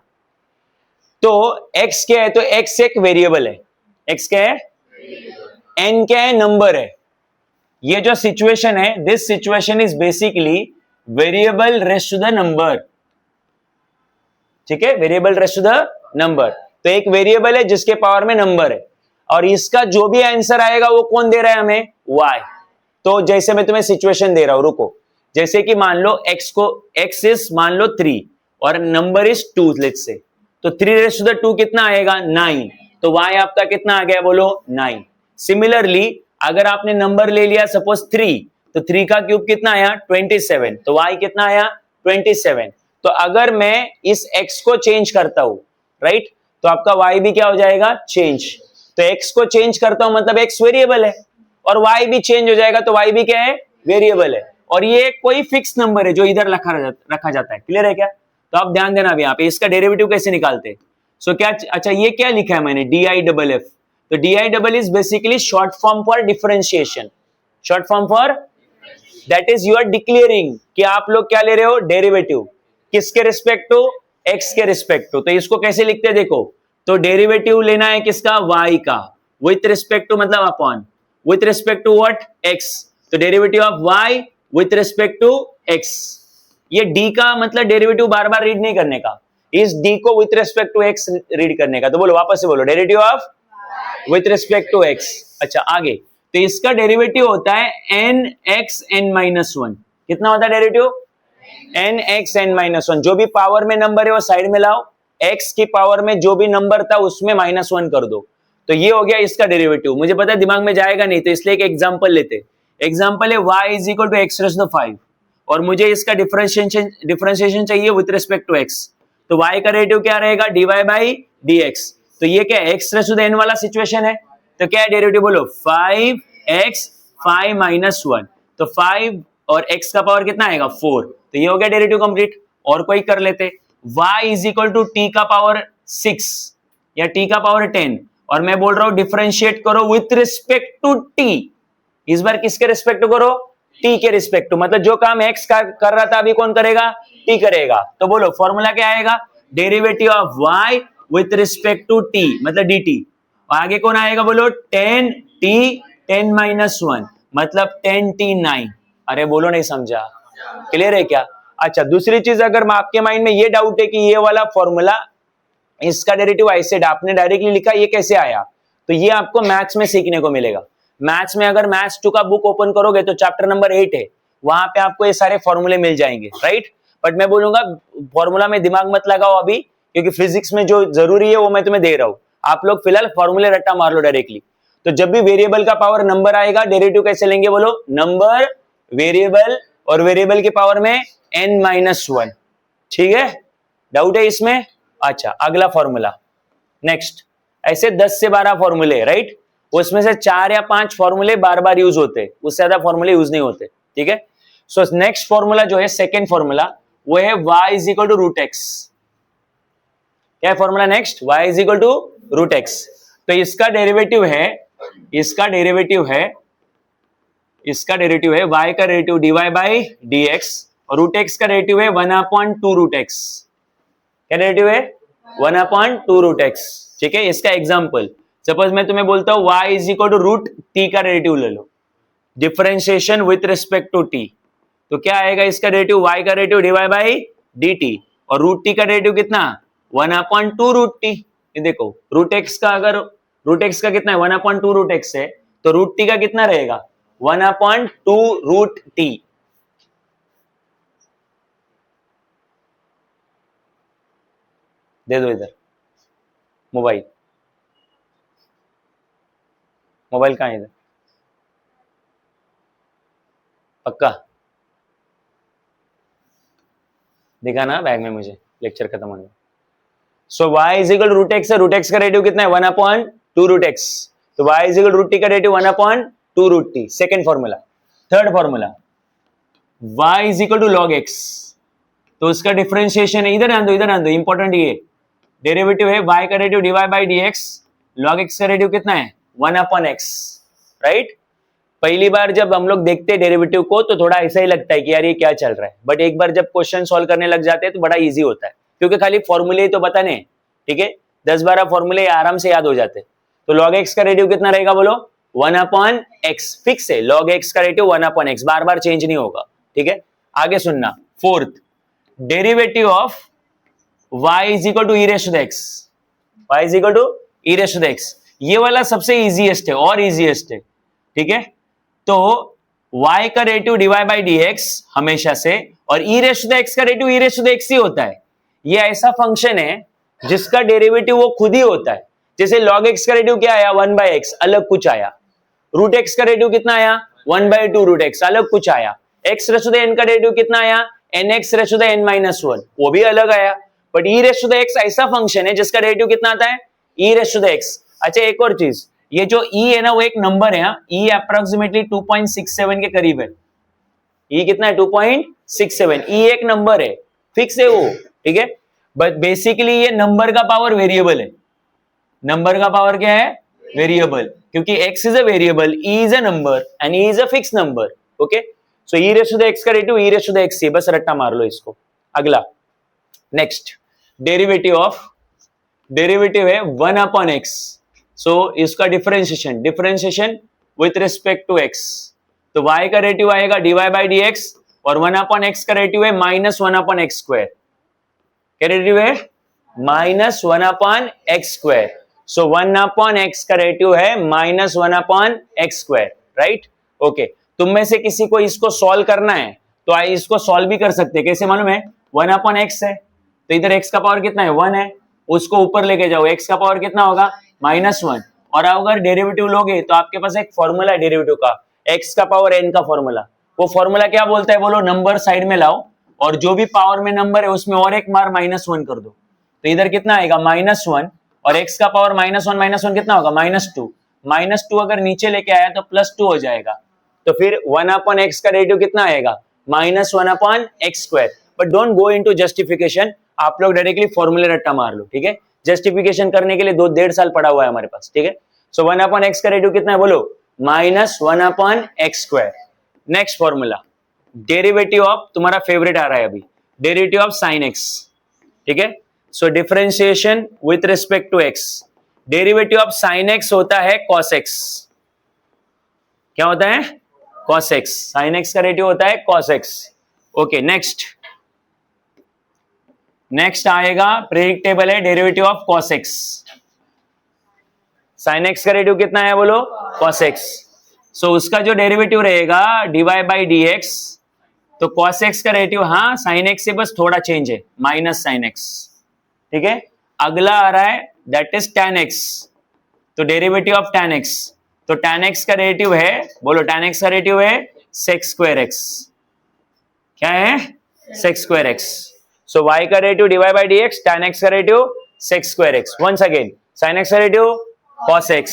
तो x क्या है? तो x एक वेरिएबल है। x क्या है? n क्या है? नंबर है। ये जो सिचुएशन है, this situation is basically variable raised to the number. ठीक है, variable raised to the number. तो एक वेरिएबल है जिसके पावर में नंबर है, और इसका जो भी आंसर आएगा वो कौन दे रहा है हमें? y। तो जैसे मैं तुम्हें सिचुएशन दे रहा हूं, रुको। जैसे कि मान लो x इज मान लो 3 और नंबर इज 2 लेट्स से, तो 3 रेस्ट टू द 2 कितना आएगा? 9। तो y आपका कितना आ गया? बोलो 9। सिमिलरली अगर आपने नंबर ले लिया सपोज 3, तो 3 का क्यूब कितना आया? 27। तो y कितना आया? 27। तो अगर मैं इस x को चेंज करता हूं, राइट, तो आपका y भी क्या हो जाएगा? चेंज। तो x को चेंज करता हूं मतलब x वेरिएबल है, और y भी चेंज हो जाएगा तो y भी क्या है? वेरिएबल है। और ये कोई फिक्स नंबर है जो इधर रखा जाता है। क्लियर है क्या? तो आप ध्यान देना भी यहाँ पे, इसका डेरिवेटिव कैसे निकालते हैं। सो क्या, अच्छा ये क्या लिखा है मैंने? DI F। तो DI is basically short form for differentiation. Short form for, that is you are declaring कि आप लोग क्या ले रहे हो? डेरिवेटिव। किसके रिस्पेक्ट टू? x के रिस्पेक्ट टू। तो इसको कैसे लिखते हैं देखो, तो डेरिवेटिव लेना है किसका? y का, विथ रिस्पेक्ट टू मतलब upon, with respect to what? x। तो derivative of y with respect to x। ये d का मतलब डेरिवेटिव बार बार रीड नहीं करने का, इस d को with respect to x read करने का। तो बोलो, वापस से बोलो, derivative of with respect to x। अच्छा आगे, तो इसका डेरिवेटिव होता है nx n-1। कितना होता है डेरिवेटिव? nx n-1। जो भी पावर में नंबर है वो साइड में लाओ, x की पावर में जो भी नंबर था उसमें -1 कर दो। तो ये हो गया इसका डेरिवेटिव। मुझे पता है दिमाग में जाएगा नहीं, तो इसलिए एक एग्जांपल लेते। एग्जांपल है y is equal to x raise to 5, और मुझे इसका डिफरेंशिएशन चाहिए विथ रिस्पेक्ट टू x। तो y का डेरिवेटिव क्या रहेगा? dy by dx। तो ये क्या है? x raise to the n वाला सिचुएशन है। तो क्या है डेरिवेटिव? बोलो 5x 5-1। तो 5 और x का पावर कितना आएगा? 4। तो ये हो गया डेरिवेटिव कंप्लीट। और कोई कर लेते, y is equal to t का पावर 6 या t का पावर 10, और मैं बोल रहा हूं डिफरेंशिएट करो विथ रिस्पेक्ट टू टी। इस बार किसके रिस्पेक्ट करो? टी के रिस्पेक्ट टू, मतलब जो काम एक्स कर रहा था अभी कौन करेगा? टी करेगा। तो बोलो फॉर्मूला क्या आएगा? Derivative of y with respect to t मतलब डी टी। आगे कौन आएगा बोलो? 10t 10-1 मतलब 10t9। अरे बोलो नहीं समझा? क्लियर है क्या? अच्छा दूसरी चीज, अगर आपके माइंड में ये डाउट है कि ये वाला फॉर्मूला इसका डेरिवेटिव ऐसे आपने डायरेक्टली लिखा, ये कैसे आया, तो ये आपको मैथ्स में सीखने को मिलेगा। मैथ्स में अगर मैथ्स 2 का बुक ओपन करोगे तो चैप्टर नंबर 8 है, वहां पे आपको ये सारे फॉर्मूले मिल जाएंगे, राइट। बट मैं बोलूंगा फॉर्मूला में दिमाग मत लगाओ अभी, क्योंकि फिजिक्स में जो जरूरी है वो मैं तुम्हें दे रहा हूं। आप लोग फिलहाल फॉर्मूले रट्टा मार लो डायरेक्टली। तो जब भी वेरिएबल का पावर नंबर आएगा, डेरिवेटिव कैसे लेंगे बोलो? नंबर, वेरिएबल और वेरिएबल के पावर में n-1। ठीक है, डाउट है इसमें? अच्छा अगला फॉर्मूला नेक्स्ट। ऐसे 10 से 12 फॉर्मूले, राइट। उसमें से 4 या 5 फॉर्मूले बार बार यूज होते, उससे ज्यादा फॉर्मूले यूज नहीं होते। ठीक है, सो नेक्स्ट फॉर्मूला जो है सेकेंड फॉर्मूला, वो है y is equal to root x. क्या है formula next? y is equal to root x. तो इसका डेरिवेटिव है y का डेरिवेटिव dy बाई dx, और रूट एक्स का डेरिवेटिव है 1/2 रूट एक्स। क्या डेरिवेटिव है? 1/2 रूट एक्स। ठीक है, इसका एग्जांपल, सपोज मैं तुम्हें बोलता हूं y is equal to root t का डेरिवेटिव ले लो, differentiation with respect to t. तो क्या आएगा इसका डेरिवेटिव? y का डेरिवेटिव dy बाई dt, और रूट टी का डेरिवेटिव कितना? 1/2 रूट टी। देखो रूट एक्स का, अगर रूट एक्स का कितना है? 1/2 रूट एक्स है, तो रूट टी का कितना रहेगा? 1/2 रूट टी। दे दो इधर मोबाइल, मोबाइल कहाँ है इधर? पक्का दिखाना बैग में मुझे, लेक्चर खत्म होने। So y is equal root x है, रूट एक्स का डेरिवेटिव कितना है? 1/2 रूट एक्स। तो y is equal root t का derivative 1/2 root t. Second formula. Third formula, y is equal to log x. तो उसका डिफरेंशिएशन है, इधर आन दो, इंपॉर्टेंट ये डेरिवेटिव है y का derivative dy by dx, log x का डेरिवेटिव कितना है? 1/x, right. पहली बार जब हम लोग देखते हैं डेरिवेटिव को तो थोड़ा ऐसा ही लगता है कि यार ये क्या चल रहा है, बट एक बार जब क्वेश्चन सॉल्व करने लग जाते हैं तो बड़ा इजी होता है, क्योंकि खाली फॉर्मूले ही तो बताने हैं। ठीक है, 10-12 फॉर्मूले आराम से याद हो जाते हैं। तो log x का डेरिवेटिव कितना रहेगा बोलो? 1/x फिक्स है, log x का डेरिवेटिव 1/x, बार बार चेंज नहीं होगा। ठीक है, आगे सुनना। Fourth, derivative of y is equal to e raise to the x, y is equal to e raise to the x। ये वाला सबसे इजीएस्ट है और इजीएस्ट है। ठीक है, तो y का डेरिवेटिव dy बाई dx हमेशा से, और e raise to the x का derivative e raise to the x ही होता है। ये ऐसा फंक्शन है जिसका डेरिवेटिव वो खुद ही होता है। जैसे log x का डेरिवेटिव क्या आया? 1/x, अलग कुछ आया। रूट x का डेरिवेटिव कितना आया? 1/2 रूट x, अलग कुछ आया। x raise to the n का डेरिवेटिव कितना आया? nx rays to the n-1, वो भी अलग आया। But e raise to the x ऐसा फंक्शन है जिसका डेरिवेटिव कितना आता है? e raise to the x। अच्छा एक और चीज, ये जो e है ना वो एक नंबर है, e अप्रोक्सीमेटली 2.67 के करीब है। e कितना है? 2.67। e एक नंबर है, फिक्स है वो। ठीक है, बट बेसिकली ये नंबर का पावर वेरिएबल है। नंबर का पावर क्या है? वेरिएबल, क्योंकि x is a variable, e is a number and e is a fix number. Okay, so e raise to the x का derivative e raise to the x है, बस रट्टा मार लो इसको। अगला नेक्स्ट, डेरिवेटिव है 1/x। सो इसका differentiation with respect to x। तो y का डेरिवेटिव आएगा dy बाई dx, और 1/x का डेरिवेटिव है -1/x स्क्वायर। क्या डेरिवेटिव है? -1/x square. सो 1/x का डेरिवेटिव है -1/x स्क्वायर, राइट। ओके, तुम में से किसी को इसको सॉल्व करना है तो इसको सॉल्व भी कर सकते हैं। कैसे मालूम है? 1/x है, तो इधर x का पावर कितना है? 1 है, उसको ऊपर लेके जाओ, x का पावर कितना होगा? -1। और अगर डेरिवेटिव लोगे तो आपके पास एक फॉर्मूला है डेरिवेटिव का, x का पावर n का फॉर्मूला। वो फॉर्मूला क्या बोलता है बोलो? नंबर साइड में लाओ, और जो भी पावर में नंबर है उसमें और एक बार -1 कर दो, तो इधर कितना आएगा? -1, और x का पावर -1 कितना होगा? -2। -2 अगर नीचे लेके आया तो +2 हो जाएगा, तो फिर 1/x का डेरिवेटिव कितना आएगा? -1/x square. But don't go into justification, आप लोग डायरेक्टली फॉर्मूले रट्टा मार लो। ठीक है, जस्टिफिकेशन करने के लिए 2.5 साल पड़ा हुआ है हमारे पास, ठीक है। सो 1/x का रेडियो कितना है बोलो, -1/x²। Next formula, derivative of, तुम्हारा फेवरेट आ रहा है अभी, डेरिवेटिव ऑफ साइन एक्स, ठीक है। So differentiation with respect to x, derivative of sine x होता है कॉस एक्स। क्या होता है, कॉस एक्स। साइन एक्स का रेडियो होता है कॉस एक्स। ओके, नेक्स्ट आएगा, प्रेडिक्टेबल है, derivative of cos x. Sine x का रेडियो कितना है बोलो, कॉस एक्स। सो उसका जो डेरिवेटिव रहेगा dy/dx, तो कॉस एक्स का रेडियो, हाँ साइन एक्स से बस थोड़ा चेंज है, माइनस साइन एक्स, ठीक है। अगला आ रहा है दैट इज tan x, तो डेरिवेटिव ऑफ tan x, तो tan x का रेडियो है बोलो, tan x का रेडियो है sec²x। क्या है, sec²x। सो y का रेडियो dy/dx, tan x का रेडियो sec²x। Once again, sin x का रेडियो cos x,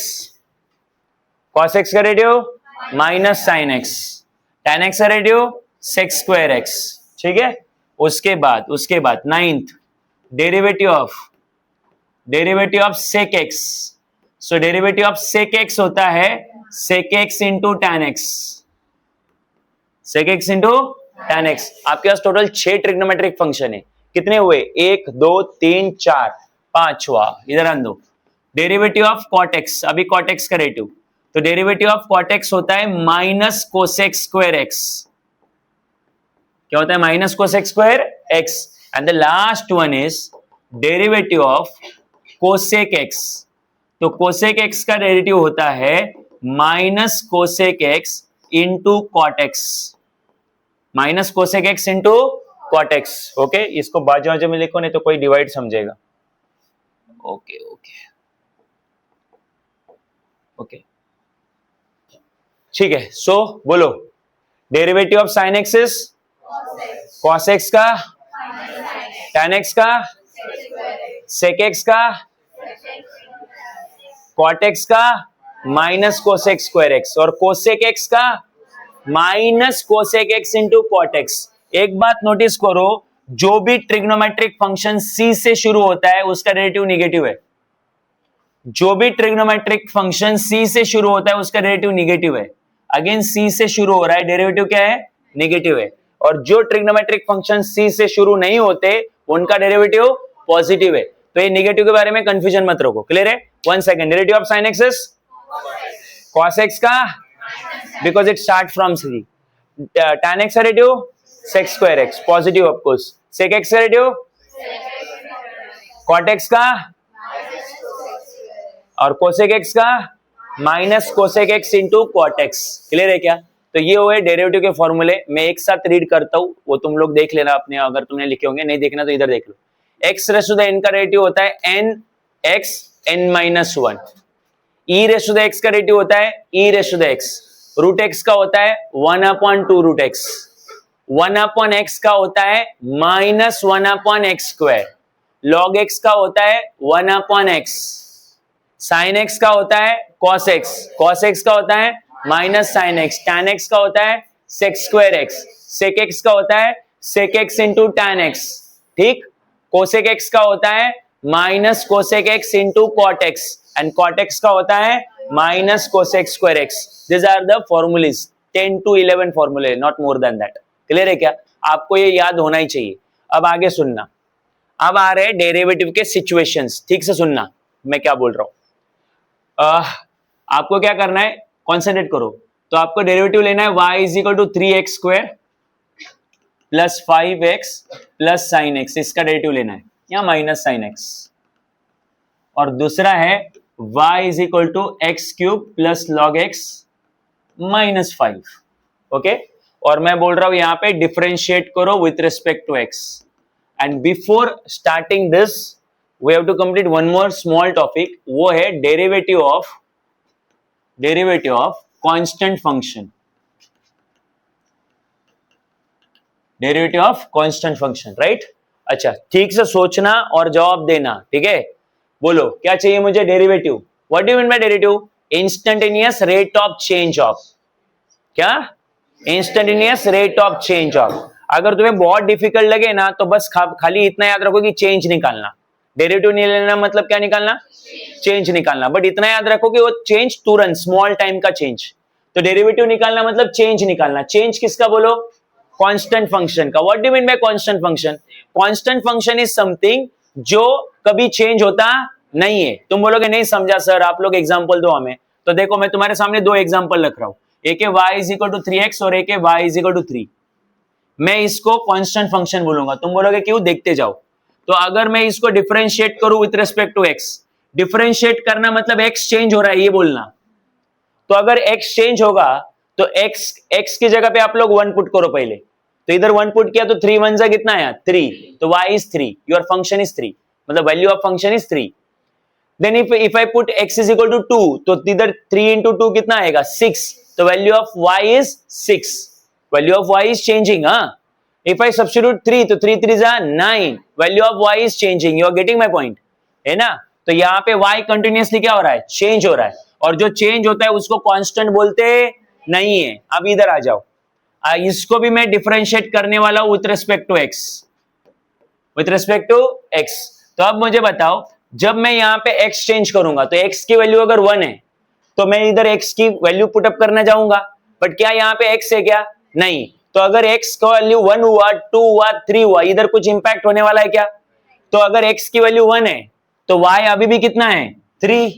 cos x का रेडियो minus sin x, tan x का रेडियो sec²x, ठीक है। उसके बाद ninth, derivative of sec x। So derivative of sec x होता है sec x into tan x, sec x into tan x। आपके पास टोटल 6 ट्रिग्नोमेट्रिक फंक्शन है, कितने हुए, 1 2 3 4, 5वां इधर आन दो। डेरिवेटिव ऑफ cot x, अभी cot x का रेटिव, तो डेरिवेटिव ऑफ cot x होता है माइनस cosec²x। क्या होता है, minus cosec²x। And the last one is derivative of cosec x, तो cosec x का डेरिवेटिव होता है minus cosec x into cot x, minus cosec x into cot x। Okay, इसको बाजू में लिखो, नहीं तो कोई डिवाइड समझेगा। ओके, ठीक है। सो बोलो, derivative of sine x is cos x का, tan x का, sec x का, cot x का, माइनस cosec²x, और cosec x का minus cosec x into cot x। एक बात नोटिस करो, जो भी ट्रिग्नोमेट्रिक फंक्शन c से शुरू होता है उसका डेरिवेटिव निगेटिव है। जो भी ट्रिग्नोमेट्रिक फंक्शन c से शुरू होता है उसका डेरिवेटिव निगेटिव है। अगेन c से शुरू हो रहा है, डेरिवेटिव क्या है, निगेटिव है। और जो ट्रिग्नोमेट्रिक फंक्शन c से शुरू नहीं होते उनका डेरिवेटिव पॉजिटिव है। तो ये निगेटिव के बारे में कंफ्यूजन मत रखो, क्लियर है। 1 second, derivative of sin x is cos x का, because it start from c, tan x का रेडियो sec²x, positive of course, sec x का रेडियो cot x का, और cosec x का minus cosec x into cot x। Clear है क्या। तो ये हुए डेरिवेटिव के फॉर्मूले, मैं एक साथ रीड करता हूं, वो तुम लोग देख लेना अपने, अगर तुमने लिखे होंगे, नहीं देखना तो इधर देख लो। x raise to the n का रेडियो होता है n(x) n-1, e raise to the x का रेडियो होता है e raise to the x, root x का होता है 1/2 रूट x, 1/x का होता है माइनस 1/x², log x का होता है 1/x, sin x का होता है cos x का होता है minus sin x, tan x का होता है sec²x, sec x का होता है sec x into tan x, ठीक। cosec x का होता है minus cosec x into cot x, and cot x का होता है minus cosec²x। This are the formulas, 10 to 11 फॉर्मूले, not more than that. Clear है क्या, आपको ये याद होना ही चाहिए। अब आगे सुनना, अब आ रहे डेरिवेटिव के सिचुएशंस, ठीक से सुनना मैं क्या बोल रहा हूं। आपको क्या करना है, कॉन्सेंट्रेट करो। तो आपको डेरिवेटिव लेना है y = 3x² plus 5x plus sin x, इसका डेरिवेटिव लेना है, या माइनस sin x। और दूसरा है y = x³ plus log x minus 5। Okay, और मैं बोल रहा हूं यहां पे डिफरेंशिएट करो with respect to x। And before starting this we have to complete one more small topic, वो है derivative of constant function, derivative of constant function, right. अच्छा, ठीक से सोचना और जवाब देना, ठीक है। बोलो क्या चाहिए मुझे, derivative. What do you mean by derivative, instantaneous rate of change of, क्या, instantaneous rate of change of. अगर तुम्हें बहुत डिफिकल्ट लगे ना तो बस खाली इतना याद रखो कि चेंज निकालना, डेरिवेटिव नहीं लेना मतलब क्या निकालना, चेंज निकालना। बट इतना याद रखो कि वो चेंज तुरंत स्मॉल टाइम का चेंज, तो डेरिवेटिव निकालना मतलब चेंज निकालना। चेंज किसका बोलो, कांस्टेंट फंक्शन का। What do mean by constant function? Constant function is something जो कभी चेंज होता नहीं है। तुम बोलोगे नहीं समझा सर, आप लोग एग्जांपल दो हमें। तो देखो मैं तुम्हारे सामने दो एग्जांपल रख रहा हूं, एक है y is equal to 3x और एक है y इज इक्वल टू 3। मैं इसको कांस्टेंट फंक्शन बोलूंगा। तुम बोलोगे क्यों, देखते जाओ। तो अगर मैं इसको डिफरेंशिएट करूं with respect to x, differentiate करना मतलब x चेंज हो रहा है ये बोलना। तो अगर x चेंज होगा तो x की जगह पे आप लोग 1 पुट करो पहले। तो इधर 1 पुट किया तो 3 1 जा कितना आया 3, तो y is 3, your function is 3, मतलब value of function is 3। Then if I put x is equal to 2, तो इधर 3 इंटू 2 कितना आएगा 6, तो value of y is 6, value of y is changing. If I substitute 3, तो 3 3 जा 9, value of y is changing. You are getting my point, है ना? तो यहाँ पे y कंटिन्यूअसली क्या हो रहा है, चेंज हो रहा है, और जो चेंज होता है उसको कांस्टेंट बोलते नहीं है। अब इधर आ जाओ, इसको भी मैं डिफरेंशिएट करने वाला हूं with respect to x, with respect to x। तो अब मुझे बताओ, जब मैं यहाँ पे x चेंज करूंगा तो x की वैल्यू अगर 1 है तो मैं इधर x की वैल्यू पुटअप करना जाऊंगा, बट क्या यहाँ पे x है क्या, नहीं। तो अगर x का वैल्यू 1 हुआ, 2 हुआ, 3 हुआ, इधर कुछ इंपैक्ट होने वाला है क्या? तो अगर x की वैल्यू 1 है तो y अभी भी कितना है 3,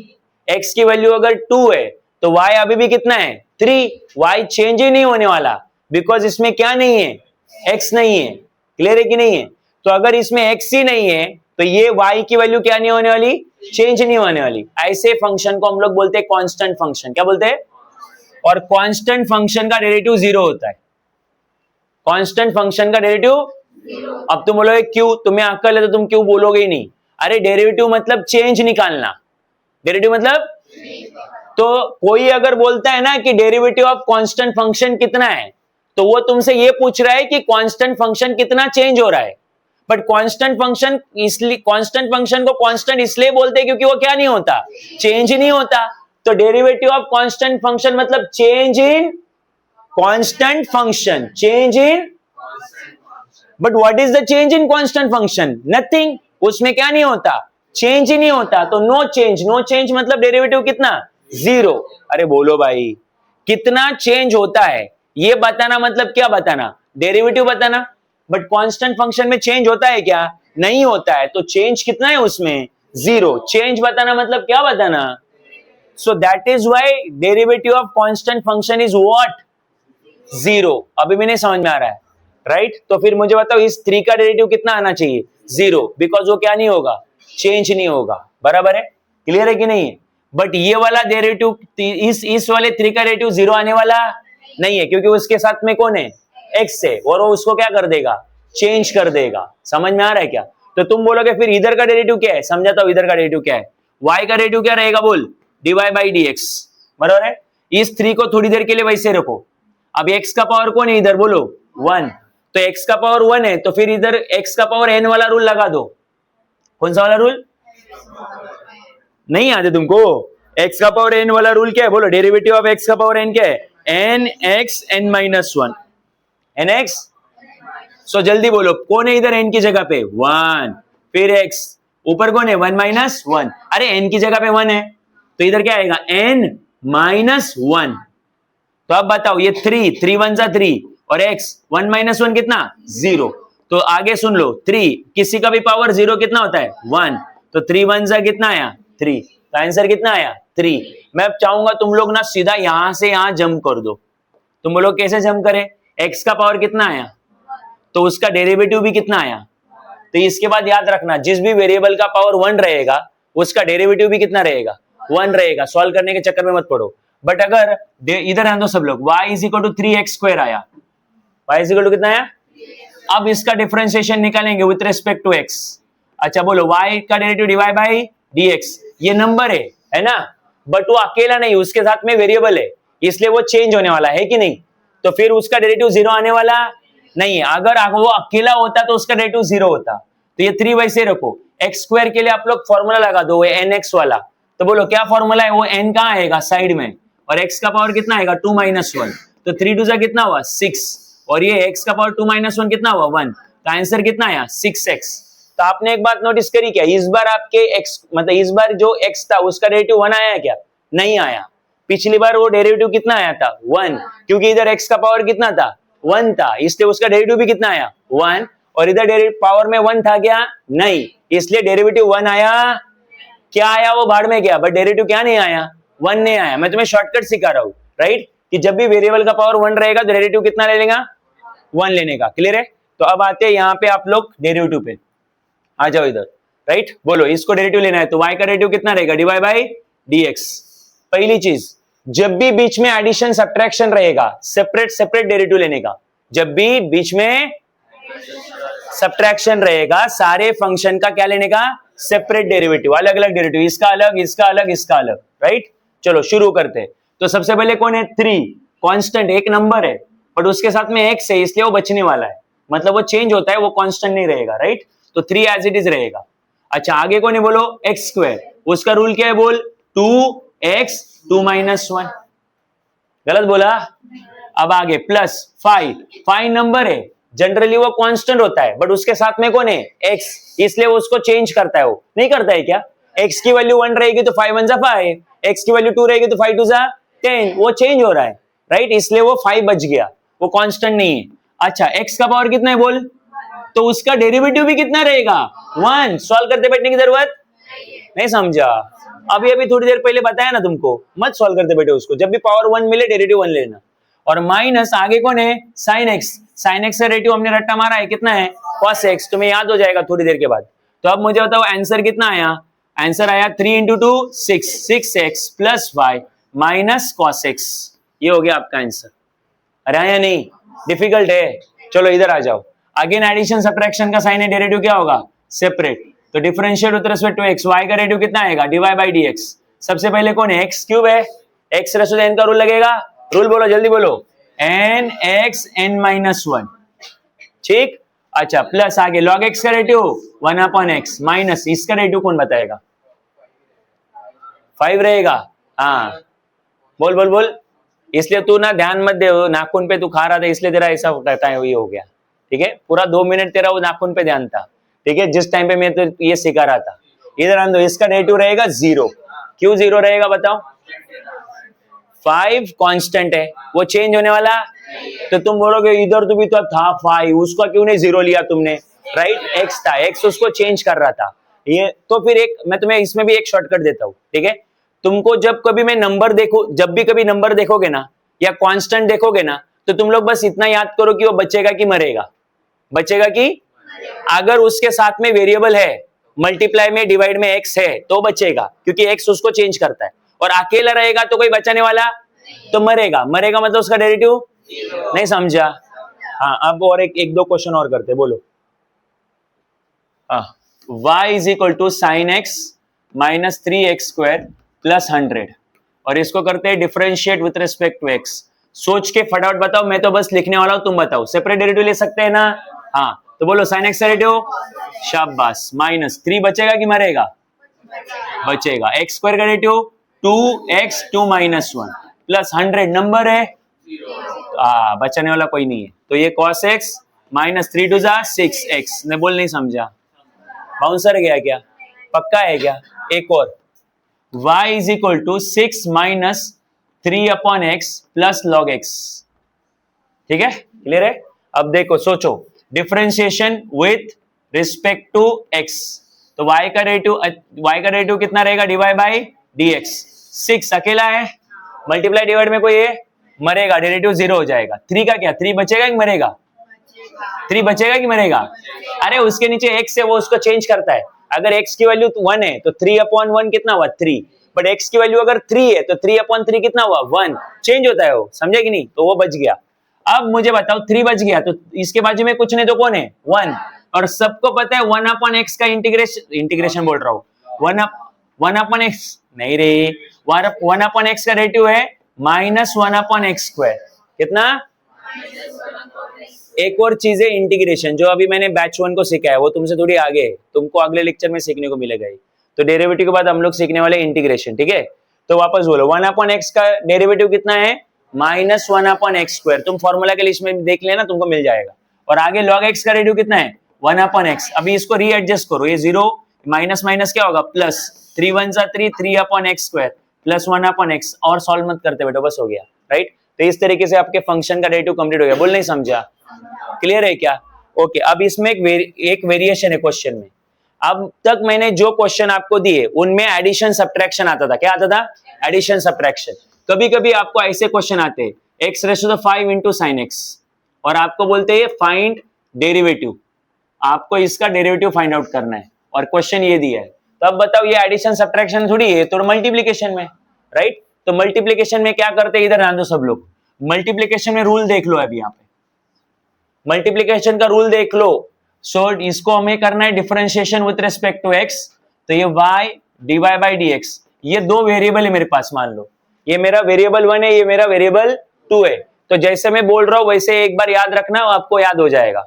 x की वैल्यू अगर 2 है तो y अभी भी कितना है 3, y चेंज ही नहीं होने वाला, बिकॉज इसमें क्या नहीं है, x नहीं है। क्लियर है कि नहीं है? तो अगर इसमें x ही नहीं है तो ये y की वैल्यू क्या नहीं होने वाली, चेंज नहीं होने वाली। ऐसे फंक्शन को हम लोग बोलते हैं कांस्टेंट फंक्शन। क्या बोलते हैं? और कांस्टेंट फंक्शन का डेरिवेटिव 0 होता है। कांस्टेंट फंक्शन का डेरिवेटिव, अब तुम बोलोगे क्यों, तुम्हें अक्ल है तो तुम क्यों बोलोगे ही नहीं? अरे डेरिवेटिव मतलब चेंज निकालना, डेरिवेटिव मतलब, तो कोई अगर बोलता है ना कि डेरिवेटिव ऑफ कांस्टेंट फंक्शन कितना है, तो वो तुमसे ये पूछ रहा है कि कांस्टेंट फंक्शन कितना चेंज हो रहा है। बट कांस्टेंट फंक्शन, इसलिए कांस्टेंट फंक्शन को कांस्टेंट इसलिए बोलते हैं क्योंकि वो क्या नहीं होता, चेंज नहीं होता। तो डेरिवेटिव ऑफ कांस्टेंट फंक्शन मतलब change in constant function, change in. But what is the change in constant function? Nothing, उसमें क्या नहीं होता, चेंज ही नहीं होता। तो नो चेंज, नो चेंज मतलब डेरिवेटिव कितना, 0। अरे बोलो भाई, कितना चेंज होता है ये बताना मतलब क्या बताना, डेरिवेटिव बताना। बट कांस्टेंट फंक्शन में चेंज होता है क्या, नहीं होता है। तो चेंज कितना है उसमें, 0। चेंज बताना मतलब क्या बताना, so that is why derivative of constant function is what, 0। अभी भी नहीं समझ में आ रहा है, राइट? तो फिर मुझे बताओ इस 3 का डेरिवेटिव कितना आना चाहिए, 0, बिकॉज वो क्या नहीं होगा, चेंज नहीं होगा। बराबर है, क्लियर है कि नहीं है? बट ये वाला डेरिवेटिव, इस वाले 3 का डेरिवेटिव 0 आने वाला नहीं है, क्योंकि उसके साथ में कौन है, x है, और वो उसको क्या कर देगा, चेंज कर देगा। समझ में आ रहा है क्या? तो तुम बोलोगे फिर इधर का डेरिवेटिव क्या है, समझाता हूं इधर का डेरिवेटिव क्या है। y का डेरिवेटिव क्या रहेगा बोल, dy बाई dx। बराबर है? इस 3 को थोड़ी देर के लिए वैसे रखो। अब x का पावर कौन है इधर बोलो, 1। तो x का पावर 1 है तो फिर इधर x का पावर n वाला रूल लगा दो। कौन सा वाला रूल, नहीं आते तुमको? x का पावर n वाला रूल क्या है बोलो, डेरिवेटिव ऑफ x का पावर n क्या है, nx n माइनस 1, nx। सो जल्दी बोलो कौन है इधर n की जगह पे, 1, फिर x ऊपर कौन है, 1 माइनस 1। अरे n की जगह पे 1 है तो इधर क्या आएगा, n माइनस 1। तो अब बताओ ये 3 1 जा 3 और x 1 माइनस 1 कितना, 0। तो आगे सुन लो, 3 किसी का भी पावर 0 कितना होता है, 1। तो 3 1 जा कितना आया, 3। तो आंसर कितना आया, 3। मैं अब चाहूंगा तुम लोग ना सीधा यहां से यहां जंप कर दो। तुम बोलो कैसे जंप करें, x का पावर कितना आया तो उसका डेरिवेटिव भी कितना आया। तो इसके बाद याद रखना, जिस भी वेरिएबल का पावर 1 रहेगा उसका डेरिवेटिव भी कितना रहेगा, 1 रहेगा। सॉल्व करने के चक्कर में मत पड़ो। बट अगर इधर आए सब लोग, y is equal to 3x square आया, y इज इक्वल टू कितना आया। अब इसका डिफरेंशिएशन निकालेंगे विथ रिस्पेक्ट टू x। अच्छा बोलो, y का डेरिवेटिव dy बाई dx, ये नंबर है ना, बट वो अकेला नहीं, उसके साथ में वेरिएबल है, इसलिए वो चेंज होने वाला है कि नहीं। तो फिर उसका डेरिवेटिव 0 आने वाला नहीं है। अगर वो अकेला होता तो उसका डेरिवेटिव 0 होता। तो ये 3 वैसे रखो। x स्क्वायर के लिए आप लोग फॉर्मूला लगा दो, वो nx वाला। तो बोलो क्या फॉर्मूला है, वो n कहाँ आएगा, साइड में, और x का पावर कितना आएगा, 2 माइनस 1। तो 3 2 जा कितना हुआ, 6, और ये x का पावर 2 माइनस 1 कितना हुआ, 1। तो आंसर कितना आया, 6x। तो आपने एक बात नोटिस करी क्या, इस बार आपके x मतलब इस बार जो x था उसका डेरिवेटिव 1 आया क्या, नहीं आया। पिछली बार वो डेरिवेटिव कितना आया था 1, क्योंकि इधर x का पावर कितना था 1 था, इसलिए उसका डेरिवेटिव भी कितना आया 1, और इधर डेरिवेटिव पावर में 1 था क्या, नहीं, इसलिए डेरिवेटिव 1 आया। क्या आया वो भाड़ में गया, बट डेरिवेटिव क्या नहीं आया 1 नहीं आया। मैं तुम्हें शॉर्टकट सिखा रहा हूं, राइट, कि जब भी वेरिएबल का पावर 1 रहेगा तो डेरिवेटिव कितना ले लेगा 1 लेने का। क्लियर है। तो अब आते हैं यहाँ पे आप लोग डेरिवेटिव पे आ जाओ इधर, राइट। बोलो इसको डेरिवेटिव लेना है तो y का डेरिवेटिव कितना रहेगा, dy बाई dx। पहली चीज, जब भी बीच में एडिशन सब्ट्रैक्शन रहेगा सेपरेट सेपरेट डेरिवेटिव लेने का। जब भी बीच में सब्ट्रैक्शन रहेगा सारे फंक्शन का क्या लेने का, सेपरेट डेरिवेटिव, अलग अलग डेरिवेटिव, इसका अलग इसका अलग इसका अलग, राइट। चलो शुरू करते हैं। तो सबसे पहले कौन है 3, कांस्टेंट एक नंबर है बट उसके साथ में x है इसलिए वो बचने वाला है, मतलब वो चेंज होता है, वो कांस्टेंट नहीं रहेगा, राइट। तो 3 एज इट इज रहेगा। अच्छा आगे कौन है बोलो एक्स स्क्वायर, उसका रूल क्या है बोल 2x 2 - 1, गलत बोला। अब आगे प्लस 5 नंबर है, जनरली वो कांस्टेंट होता है बट उसके साथ में कौन है x, इसलिए वो उसको चेंज करता है, वो नहीं करता है क्या, x की वैल्यू 1 रहेगी तो 5 1 जा 5, x की वैल्यू 2 रहेगी तो 5 2 जा 10, वो चेंज हो रहा है, राइट, इसलिए वो 5 बच गया, वो कांस्टेंट नहीं है। अच्छा x का पावर कितना है बोल, तो उसका डेरिवेटिव भी कितना रहेगा 1, सॉल्व करते बैठने की जरूरत नहीं, समझा। अभी अभी थोड़ी देर पहले बताया ना तुमको, मत सॉल्व करते बैठे उसको, जब भी पावर 1 मिले डेरिवेटिव 1 लेना। और माइनस आगे कौन है sin x, sin x का डेरिवेटिव हमने रट्टा मारा है कितना है cos x, तुम्हें याद हो जाएगा थोड़ी देर के बाद। तो अब मुझे बताओ आंसर कितना आया, आंसर आया 3 × 2 6, 6x + 5 माइनस cos x, ये हो गया आपका आंसर। अरे आया नहीं, डिफिकल्ट है। चलो इधर आ जाओ, अगेन एडिशन सब्ट्रैक्शन का साइन है, डेरिवेटिव क्या होगा सेपरेट, तो differentiate with respect to x, y का डेरिवेटिव कितना आएगा dy बाई dx। सबसे पहले कौन है x क्यूब है, x रेशो n का रूल लगेगा, रूल बोलो जल्दी बोलो, n x n - 1, ठीक। अच्छा प्लस आगे log x का डेरिवेटिव 1/x माइनस इसका डेरिवेटिव कौन बताएगा, 5 रहेगा, हाँ बोल बोल बोल। इसलिए तू ना ध्यान मत दे, नाखून पे तू खा रहा था इसलिए तेरा ऐसा कहता है, ये हो गया, ठीक है। पूरा 2 मिनट तेरा वो नाखून पे ध्यान था, ठीक है, जिस टाइम पे मैं तो ये सिखा रहा था। इधर आंदो, इसका डेरिवेटिव रहेगा 0, क्यों 0 रहेगा बताओ, 5 कांस्टेंट है, वो चेंज होने वाला, तो तुम बोलोगे इधर तो भी तो था 5, उसका क्यों नहीं 0 लिया तुमने, राइट, x था, x उसको चेंज कर रहा था ये। तो फिर एक मैं तुम्हें इसमें भी एक शॉर्टकट देता हूं, ठीक है। तुमको जब कभी मैं नंबर देखो, जब भी कभी नंबर देखोगे ना या कांस्टेंट देखोगे ना, तो तुम लोग बस इतना याद करो कि वो बचेगा कि मरेगा, बचेगा कि, अगर उसके साथ में वेरिएबल है, मल्टीप्लाई में डिवाइड में x है तो बचेगा, क्योंकि x उसको चेंज करता है, और अकेला रहेगा तो कोई बचाने वाला तो मरेगा, मरेगा मतलब उसका डेरिवेटिव नहीं, समझा। हाँ अब और एक दो क्वेश्चन और करते, बोलो। y = sin x - 3x² + 100, और इसको करते हैं differentiate with respect to x। सोच के फटाफट बताओ, मैं तो बस लिखने वाला हूं, तुम बताओ। सेपरेट डेरिवेटिव ले सकते हैं ना, हाँ तो बोलो sin x का डेरिवेटिव, शाबाश, -3 बचेगा कि मरेगा, बचेगा। x² का डेरिवेटिव 2x 2 - 1 प्लस 100 नंबर है, बचाने वाला कोई नहीं है, तो ये cos x -3 2 जा 6x, ने बोल नहीं समझा, बाउंसर गया क्या, पक्का है क्या। एक और, y = 6 - 3/x + log x, ठीक है, क्लियर है। अब देखो सोचो, differentiation with respect to x, तो y का डेरिवेटिव कितना रहेगा dy बाई dx, 6 अकेला है, मल्टीप्लाई डिवाइड में कोई है, मरेगा, डेरिवेटिव 0 हो जाएगा। 3 का क्या, 3 बचेगा कि मरेगा, 3 बचेगा कि मरेगा, अरे उसके नीचे x है वो उसको चेंज करता है, अगर x की वैल्यू 1 है तो 3/1 कितना हुआ 3, बट x की वैल्यू अगर 3 है तो 3/3 कितना हुआ 1, चेंज होता है वो, समझे कि नहीं, तो वो बच गया। अब मुझे बताओ 3 बच गया तो इसके बाजू में कुछ नहीं तो कौन है 1, और सबको पता है 1/x का इंटीग्रेशन बोल रहा हूं, 1/x नहीं रे, 1/x का डेरिवेटिव है -1/x², कितना। एक और चीज है इंटीग्रेशन, जो अभी मैंने बैच 1 को सीखा है, वो तुमसे थोड़ी आगे है, तुमको अगले लेक्चर में सीखने को मिलेगा ही। तो डेरिवेटिव के बाद हम लोग सीखने वाले इंटीग्रेशन, ठीक है। तो वापस बोलो, 1/x का डेरिवेटिव कितना है -1/x², तुम फॉर्मूला के लिस्ट में देख लेना, तुमको मिल जाएगा। और आगे log x का डेरिवेटिव कितना है 1 अपॉन एक्स। अभी इसको रीएडजस्ट करो, ये 0 माइनस माइनस क्या होगा प्लस, 3 1 जा 3, 3 upon x square plus 1 upon x. और सॉल्व मत करते बेटा, बस हो गया, राइट। तो इस तरीके से आपके फंक्शन का डेरिवेटिव कंप्लीट हो गया। बोल नहीं समझा? क्लियर है क्या? ओके, अब इसमें एक वेरिएशन है क्वेश्चन में। अब तक मैंने जो क्वेश्चन आपको दिए उनमें एडिशन सब्ट्रैक्शन आता था। क्या आता था? Addition subtraction. कभी कभी आपको ऐसे क्वेश्चन आते हैं, x raise to the 5 into sine x, और आपको बोलते हैं फाइंड डेरिवेटिव। आपको इसका डेरिवेटिव फाइंड आउट करना है और क्वेश्चन ये दिया है। तो अब बताओ, ये एडिशन सब्ट्रैक्शन थोड़ी है, तो मल्टीप्लीकेशन में, राइट। तो मल्टीप्लीकेशन में क्या करते हैं, इधर ध्यान दो सब लोग। मल्टीप्लीकेशन में रूल देख लो, अभी यहाँ पे मल्टीप्लीकेशन का रूल देख लो। सो इसको हमें करना है differentiation with respect to x. तो ये y dy by d x, ये दो वेरिएबल है मेरे पास। मान लो ये मेरा वेरिएबल 1 है, ये मेरा वेरिएबल 2 है। तो जैसे मैं बोल रहा हूं वैसे एक बार याद रखना, आपको याद हो जाएगा।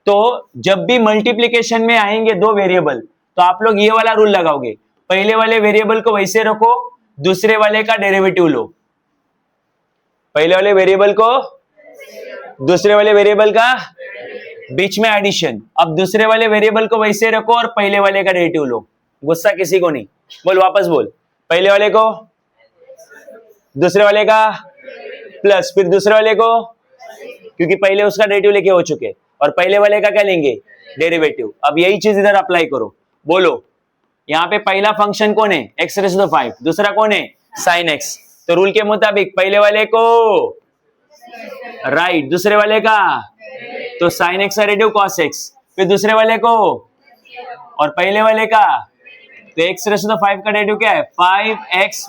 तो जब भी मल्टीप्लीकेशन में आएंगे दो वेरिएबल, तो आप लोग ये वाला रूल लगाओगे, पहले वाले वेरिएबल को वैसे रखो, दूसरे वाले का डेरिवेटिव लो। पहले वाले वेरिएबल को दूसरे वाले वेरिएबल का बीच में एडिशन। अब दूसरे वाले वेरिएबल को वैसे रखो और पहले वाले का डेरिवेटिव लो। गुस्सा किसी को नहीं, बोल वापस बोल। पहले वाले को दूसरे वाले का प्लस, फिर दूसरे वाले को, क्योंकि पहले उसका डेरिवेटिव लेके हो चुके, और पहले वाले का क्या लेंगे, डेरिवेटिव। अब यही चीज इधर अप्लाई करो। बोलो यहाँ पे पहला फंक्शन कौन है, एक्स रेज़ टू द 5, दूसरा कौन है, साइन एक्स। तो रूल के मुताबिक पहले वाले को राइट, दूसरे वाले का तो साइन एक्स का डेरिवेटिव कॉस एक्स, फिर दूसरे वाले को और पहले वाले का तो एक्स रेज़ टू द 5 का डेरिवेटिव क्या है, 5x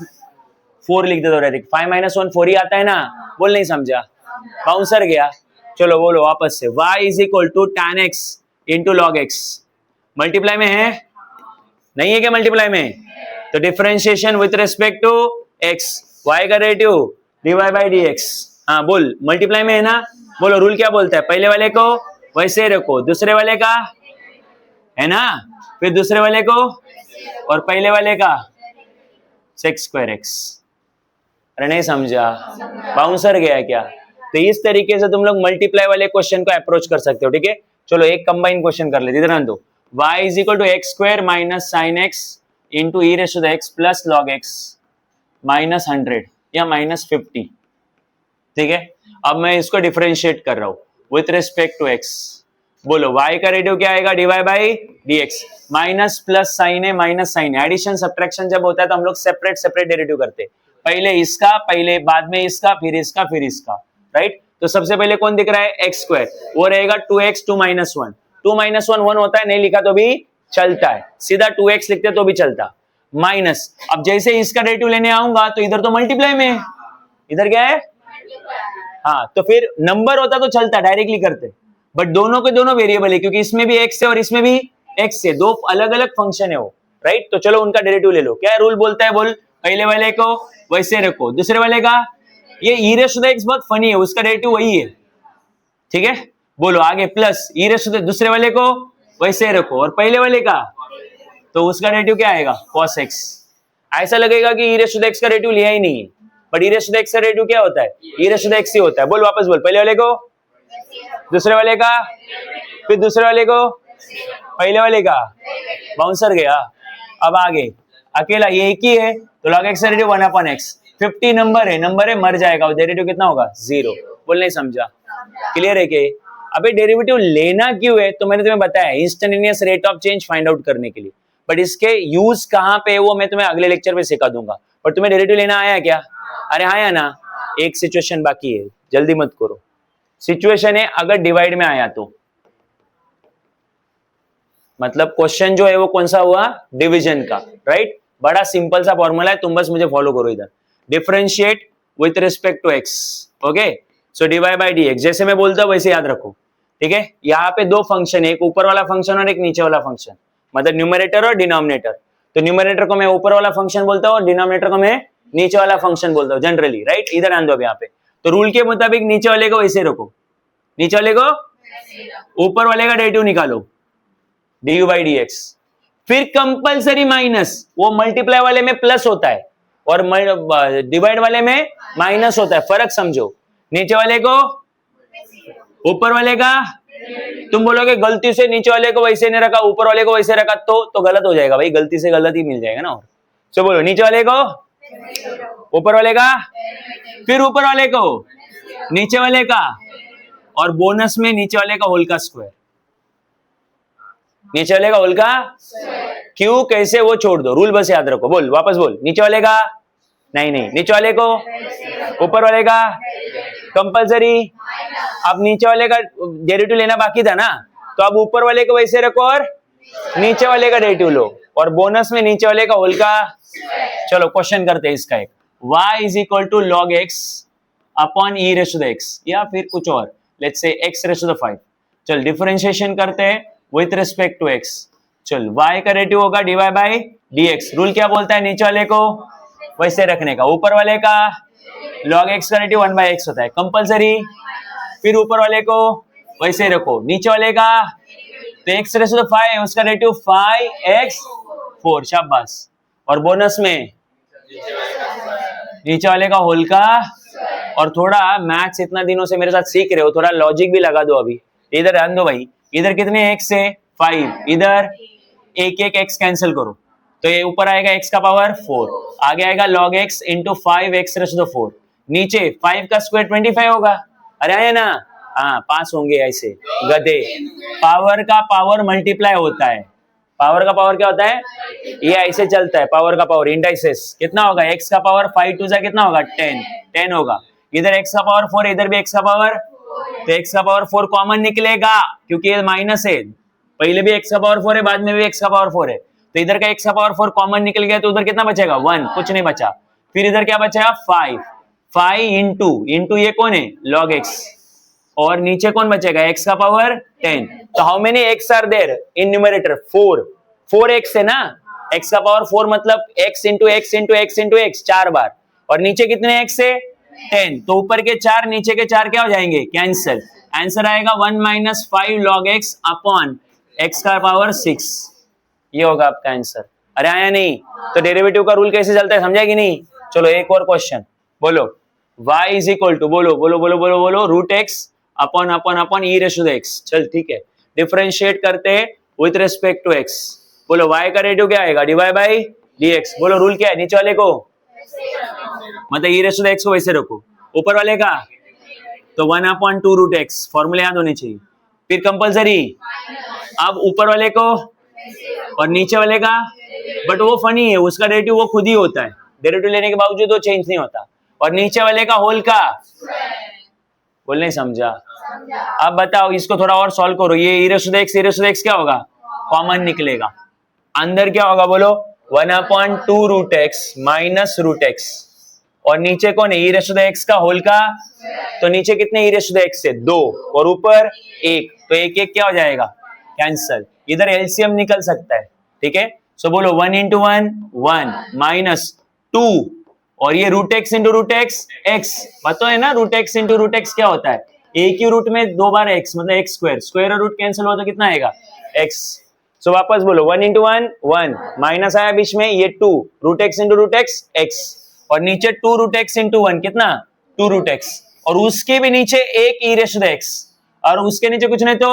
4 लिख दे दो डायरेक्ट। 5 - 1 4 ही आता है ना, बोल नहीं समझा, बाउंसर गया। चलो बोलो वापस से, y is equal to tan x into log x. Multiply में है, नहीं है क्या मल्टीप्लाई में? तो differentiation with respect to x, y का derivative dy by d x. हाँ बोल, मल्टीप्लाई में है ना, बोलो रूल क्या बोलता है, पहले वाले को वैसे रखो, दूसरे वाले का है ना, फिर दूसरे वाले को और पहले वाले का सेक्स स्क्वायर एक्स। अरे नहीं समझा, बाउंसर गया क्या? तो इस तरीके से तुम लोग मल्टीप्लाई वाले क्वेश्चन को अप्रोच कर सकते हो, ठीक है। चलो एक कंबाइन क्वेश्चन कर लेते, इधर दो, y is equal to x square minus sine x into e raise to the x plus log x minus 100 या माइनस 50, ठीक है। अब मैं इसको डिफरेंशिएट कर रहा हूं विथ रिस्पेक्ट टू x। बोलो y का डेरिवेटिव क्या आएगा, dy by d x. Minus plus sign है, माइनस साइन है। एडिशन सब्ट्रैक्शन जब होता है तो हम लोग सेपरेट सेपरेट डेरिवेटिव करते हैं, पहले इसका, पहले बाद में इसका, फिर इसका, फिर इसका, राइट। तो सबसे पहले कौन दिख रहा है, एक्स स्क्वायर, वो रहेगा 2x 2 - 1। 2 - 1 1 होता है, नहीं लिखा तो भी चलता है, सीधा 2x लिखते तो भी चलता। माइनस, अब जैसे इसका डेरिवेटिव लेने आऊंगा तो इधर तो मल्टीप्लाई में है, इधर क्या है, हाँ, तो फिर नंबर होता तो चलता, डायरेक्टली करते, बट दोनों के दोनों वेरिएबल है, क्योंकि इसमें भी x है और इसमें भी x है, दो अलग अलग फंक्शन है वो, राइट। तो चलो उनका डेरिवेटिव ले लो। क्या रूल बोलता है, बोल, पहले वाले को वैसे रखो, दूसरे वाले का, ये e raise to the x बहुत फनी है, उसका डेरिवेटिव वही है, ठीक है। बोलो आगे, plus e raise to the, दूसरे वाले को वैसे रखो और पहले वाले का तो उसका डेरिवेटिव क्या आएगा, cos x। ऐसा लगेगा कि e raise to the x का डेरिवेटिव लिया ही नहीं है, but e raise to the x का डेरिवेटिव क्या होता है, e raise to the x ही होता है। बोल वापस बोल, पहले वाले को दूसरे वाले का, फिर दूसरे वाले को पहले वाले का, बाउंसर गया। अब आगे अकेला ये एक ही है, तो log x का डेरिवेटिव 1 अपॉन x। 50 नंबर है, मर जाएगा, और डेरिवेटिव कितना होगा, 0। बोल नहीं समझा, क्लियर है कि? अबे डेरिवेटिव लेना क्यों है, तो मैंने तुम्हें बताया instantaneous rate of change find out करने के लिए, बट इसके यूज कहां पे है वो मैं तुम्हें अगले लेक्चर में सिखा दूंगा। और तुम्हें डेरिवेटिव लेना आया क्या? अरे आया ना, एक सिचुएशन बाकी है, जल्दी मत करो। सिचुएशन है अगर डिवाइड में आया तो, मतलब क्वेश्चन जो है वो कौन सा हुआ, डिवीजन का, राइट। बड़ा सिंपल सा फॉर्मूला है, तुम बस मुझे फॉलो करो इधर। Differentiate with respect to x, okay. So dy by d x, जैसे मैं बोलता हूं वैसे याद रखो, ठीक है। यहाँ पे दो फंक्शन है, एक ऊपर वाला फंक्शन और एक नीचे वाला फंक्शन, मतलब न्यूमरेटर और डिनोमिनेटर। तो न्यूमरेटर को मैं ऊपर वाला फंक्शन बोलता हूँ और डिनोमिनेटर को मैं नीचे वाला फंक्शन बोलता हूँ जनरली, राइट। इधर आन दो अब यहाँ पे, तो रूल के मुताबिक नीचे वाले को वैसे रखो, नीचे वाले को, ऊपर वाले का डेरिवेटिव निकालो du बाई डी एक्स। फिर कंपलसरी माइनस, वो मल्टीप्लाई वाले में प्लस होता है और डिवाइड वाले में माइनस होता है, फर्क समझो। नीचे वाले को ऊपर वाले का तुम बोलोगे गलती से नीचे वाले को वैसे नहीं रखा, ऊपर वाले को वैसे रखा, तो गलत हो जाएगा भाई, गलती से गलत ही मिल जाएगा ना। और तो बोलो नीचे वाले को, ऊपर वाले का, फिर ऊपर वाले को, नीचे वाले का, और बोनस में नीचे वाले का होल का स्क्वायर। नीचे वाले का होल का क्यों, कैसे, वो छोड़ दो, रूल बस याद रखो। बोल वापस बोल, नीचे वाले का नहीं, नीचे वाले को, ऊपर वाले का कंपलसरी। अब नीचे वाले का डेरिवेटिव लेना बाकी था ना, तो अब ऊपर वाले को वैसे रखो और नीचे वाले का डेरिवेटिव लो, और बोनस में नीचे वाले का होल का। चलो क्वेश्चन करते हैं इसका एक, y is equal to log x upon e ratio the x, या फिर कुछ और, let's say x ratio the 5। चल डिफरेंशिएशन करते हैं विथ रिस्पेक्ट टू x। चल y का डेरिवेटिव होगा dy बाई dx। रूल क्या बोलता है, नीचे वाले को वैसे रखने का, ऊपर वाले का log x का डेरिवेटिव 1 बाई x होता है कंपलसरी। फिर ऊपर वाले को वैसे रखो, नीचे वाले का तो x रेशो द 5 है, उसका डेरिवेटिव 5x4, शाबाश। और बोनस में नीचे वाले का होल का। और थोड़ा मैथ्स इतना दिनों से मेरे साथ सीख रहे हो, थोड़ा लॉजिक भी लगा दो अभी। इधर ध्यान दो भाई, इधर कितने x है 5, इधर एक एक x कैंसिल करो, तो ये ऊपर आएगा x का पावर 4, आगे आएगा log x into 5x ratio the 4, नीचे 5 का स्क्वायर 25 होगा। अरे आया ना, हाँ पास होंगे ऐसे गधे। पावर का पावर मल्टीप्लाई होता है, पावर का पावर क्या होता है, ये ऐसे चलता है, पावर का पावर इंडाइसेस कितना होगा, x का पावर 5 टू जा कितना होगा 10 होगा, इधर x का पावर 4, इधर भी x का पावर, तो x का पावर 4 कॉमन निकलेगा क्योंकि ये माइनस है, पहले भी x का पावर 4 है, बाद में भी x का पावर 4 है, तो इधर का x का पावर 4 कॉमन निकल गया, तो उधर कितना बचेगा 1, कुछ नहीं बचा। फिर इधर क्या बचेगा 5 इंटू ये कौन है log x, और नीचे कौन बचेगा x का पावर 10। तो how many x are there in numerator, 4x है ना, x का पावर 4 मतलब x into x into x into x 4 बार, और नीचे कितने x है 10, तो ऊपर के 4 नीचे के 4 क्या हो जाएंगे, कैंसिल। आंसर आएगा 1 minus 5 log x upon x का पावर 6, ये होगा आपका आंसर। अरे आया नहीं, तो डेरिवेटिव का रूल कैसे चलता है समझा कि नहीं। चलो एक और क्वेश्चन, बोलो y इज इक्वल टू, बोलो बोलो बोलो बोलो बोलो, root x upon upon upon e ratio the x. चल ठीक है, डिफरेंशिएट करते हैं विथ रिस्पेक्ट टू एक्स। बोलो y का रेडियो क्या आएगा, dy बाई dx। बोलो रूल क्या है, नीचे वाले को मतलब ई रेशो द एक्स को वैसे रखो, ऊपर वाले का तो 1 अपॉन 2 रूट एक्स, फॉर्मूला याद होनी चाहिए। फिर कंपलसरी, अब ऊपर वाले को और नीचे वाले का, बट वो फनी है, उसका डेरिवेटिव वो खुद ही होता है, डेरिवेटिव लेने के बावजूद वो चेंज नहीं होता, और नीचे वाले का होल का, बोल नहीं समझा। अब बताओ इसको थोड़ा और सॉल्व करो, ये ई रेशो द एक्स क्या होगा, कॉमन निकलेगा, अंदर क्या होगा बोलो 1 upon 2 root x minus root x, और नीचे कौन है ई रेशो द एक्स का होल का, तो नीचे कितने ई रेशो द एक्स है 2, और ऊपर 1, तो एक एक क्या हो जाएगा कैंसल, इधर एलसीएम निकल सकता है, ठीक है। सो बोलो 1 इंटू 1 1 माइनस 2, और ये root x into root x x, पता है ना root x into root x क्या होता है, एक ही रूट में 2 बार एक्स मतलब एक्स स्क्वायर, स्क्वायर और रूट कैंसिल हो तो कितना आएगा एक्स। सो वापस बोलो 1 इंटू 1 1, माइनस आया बीच में ये 2, root x into root x x, और नीचे 2 रूट एक्स इंटू 1 कितना 2 रूट एक्स, और उसके भी नीचे एक ई रेशो द एक्स, और उसके नीचे कुछ नहीं तो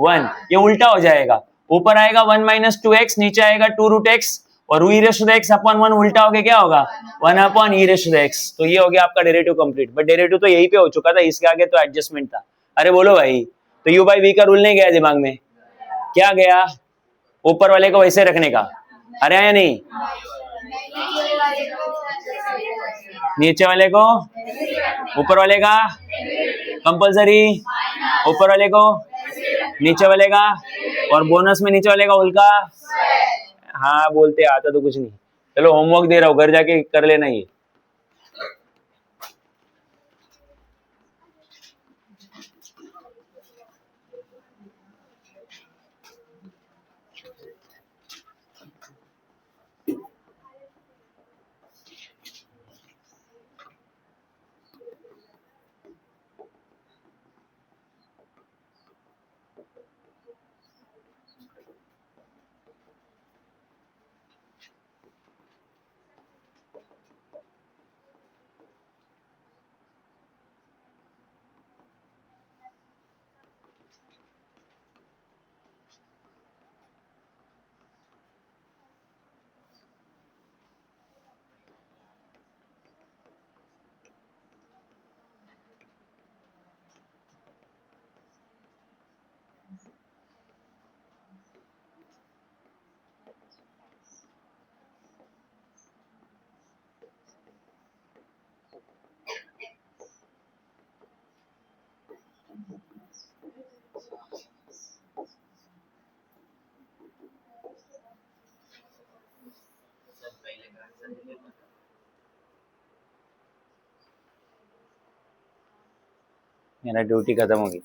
1, ये उल्टा हो जाएगा, ऊपर आएगा 1 माइनस 2x, नीचे आएगा 2 रूट एक्स, और ई रेशो द एक्स अपॉन 1 उल्टा हो गया क्या होगा 1 upon e ratio the x. तो ये हो गया आपका डेरिवेटिव कंप्लीट, बट डेरिवेटिव तो यही पे हो चुका था, इसके आगे तो एडजस्टमेंट था। अरे बोलो भाई, तो u बाई v का रूल नहीं गया दिमाग में, क्या गया, ऊपर वाले को वैसे रखने का, अरे आया नहीं, नीचे वाले को ऊपर वाले का कंपलसरी, ऊपर वाले को नीचे वाले का, और बोनस में नीचे वाले का उल्टा। हाँ बोलते आता तो कुछ नहीं, चलो होमवर्क दे रहा हूँ घर जाके कर लेना ये। मेरा ड्यूटी खत्म होगी।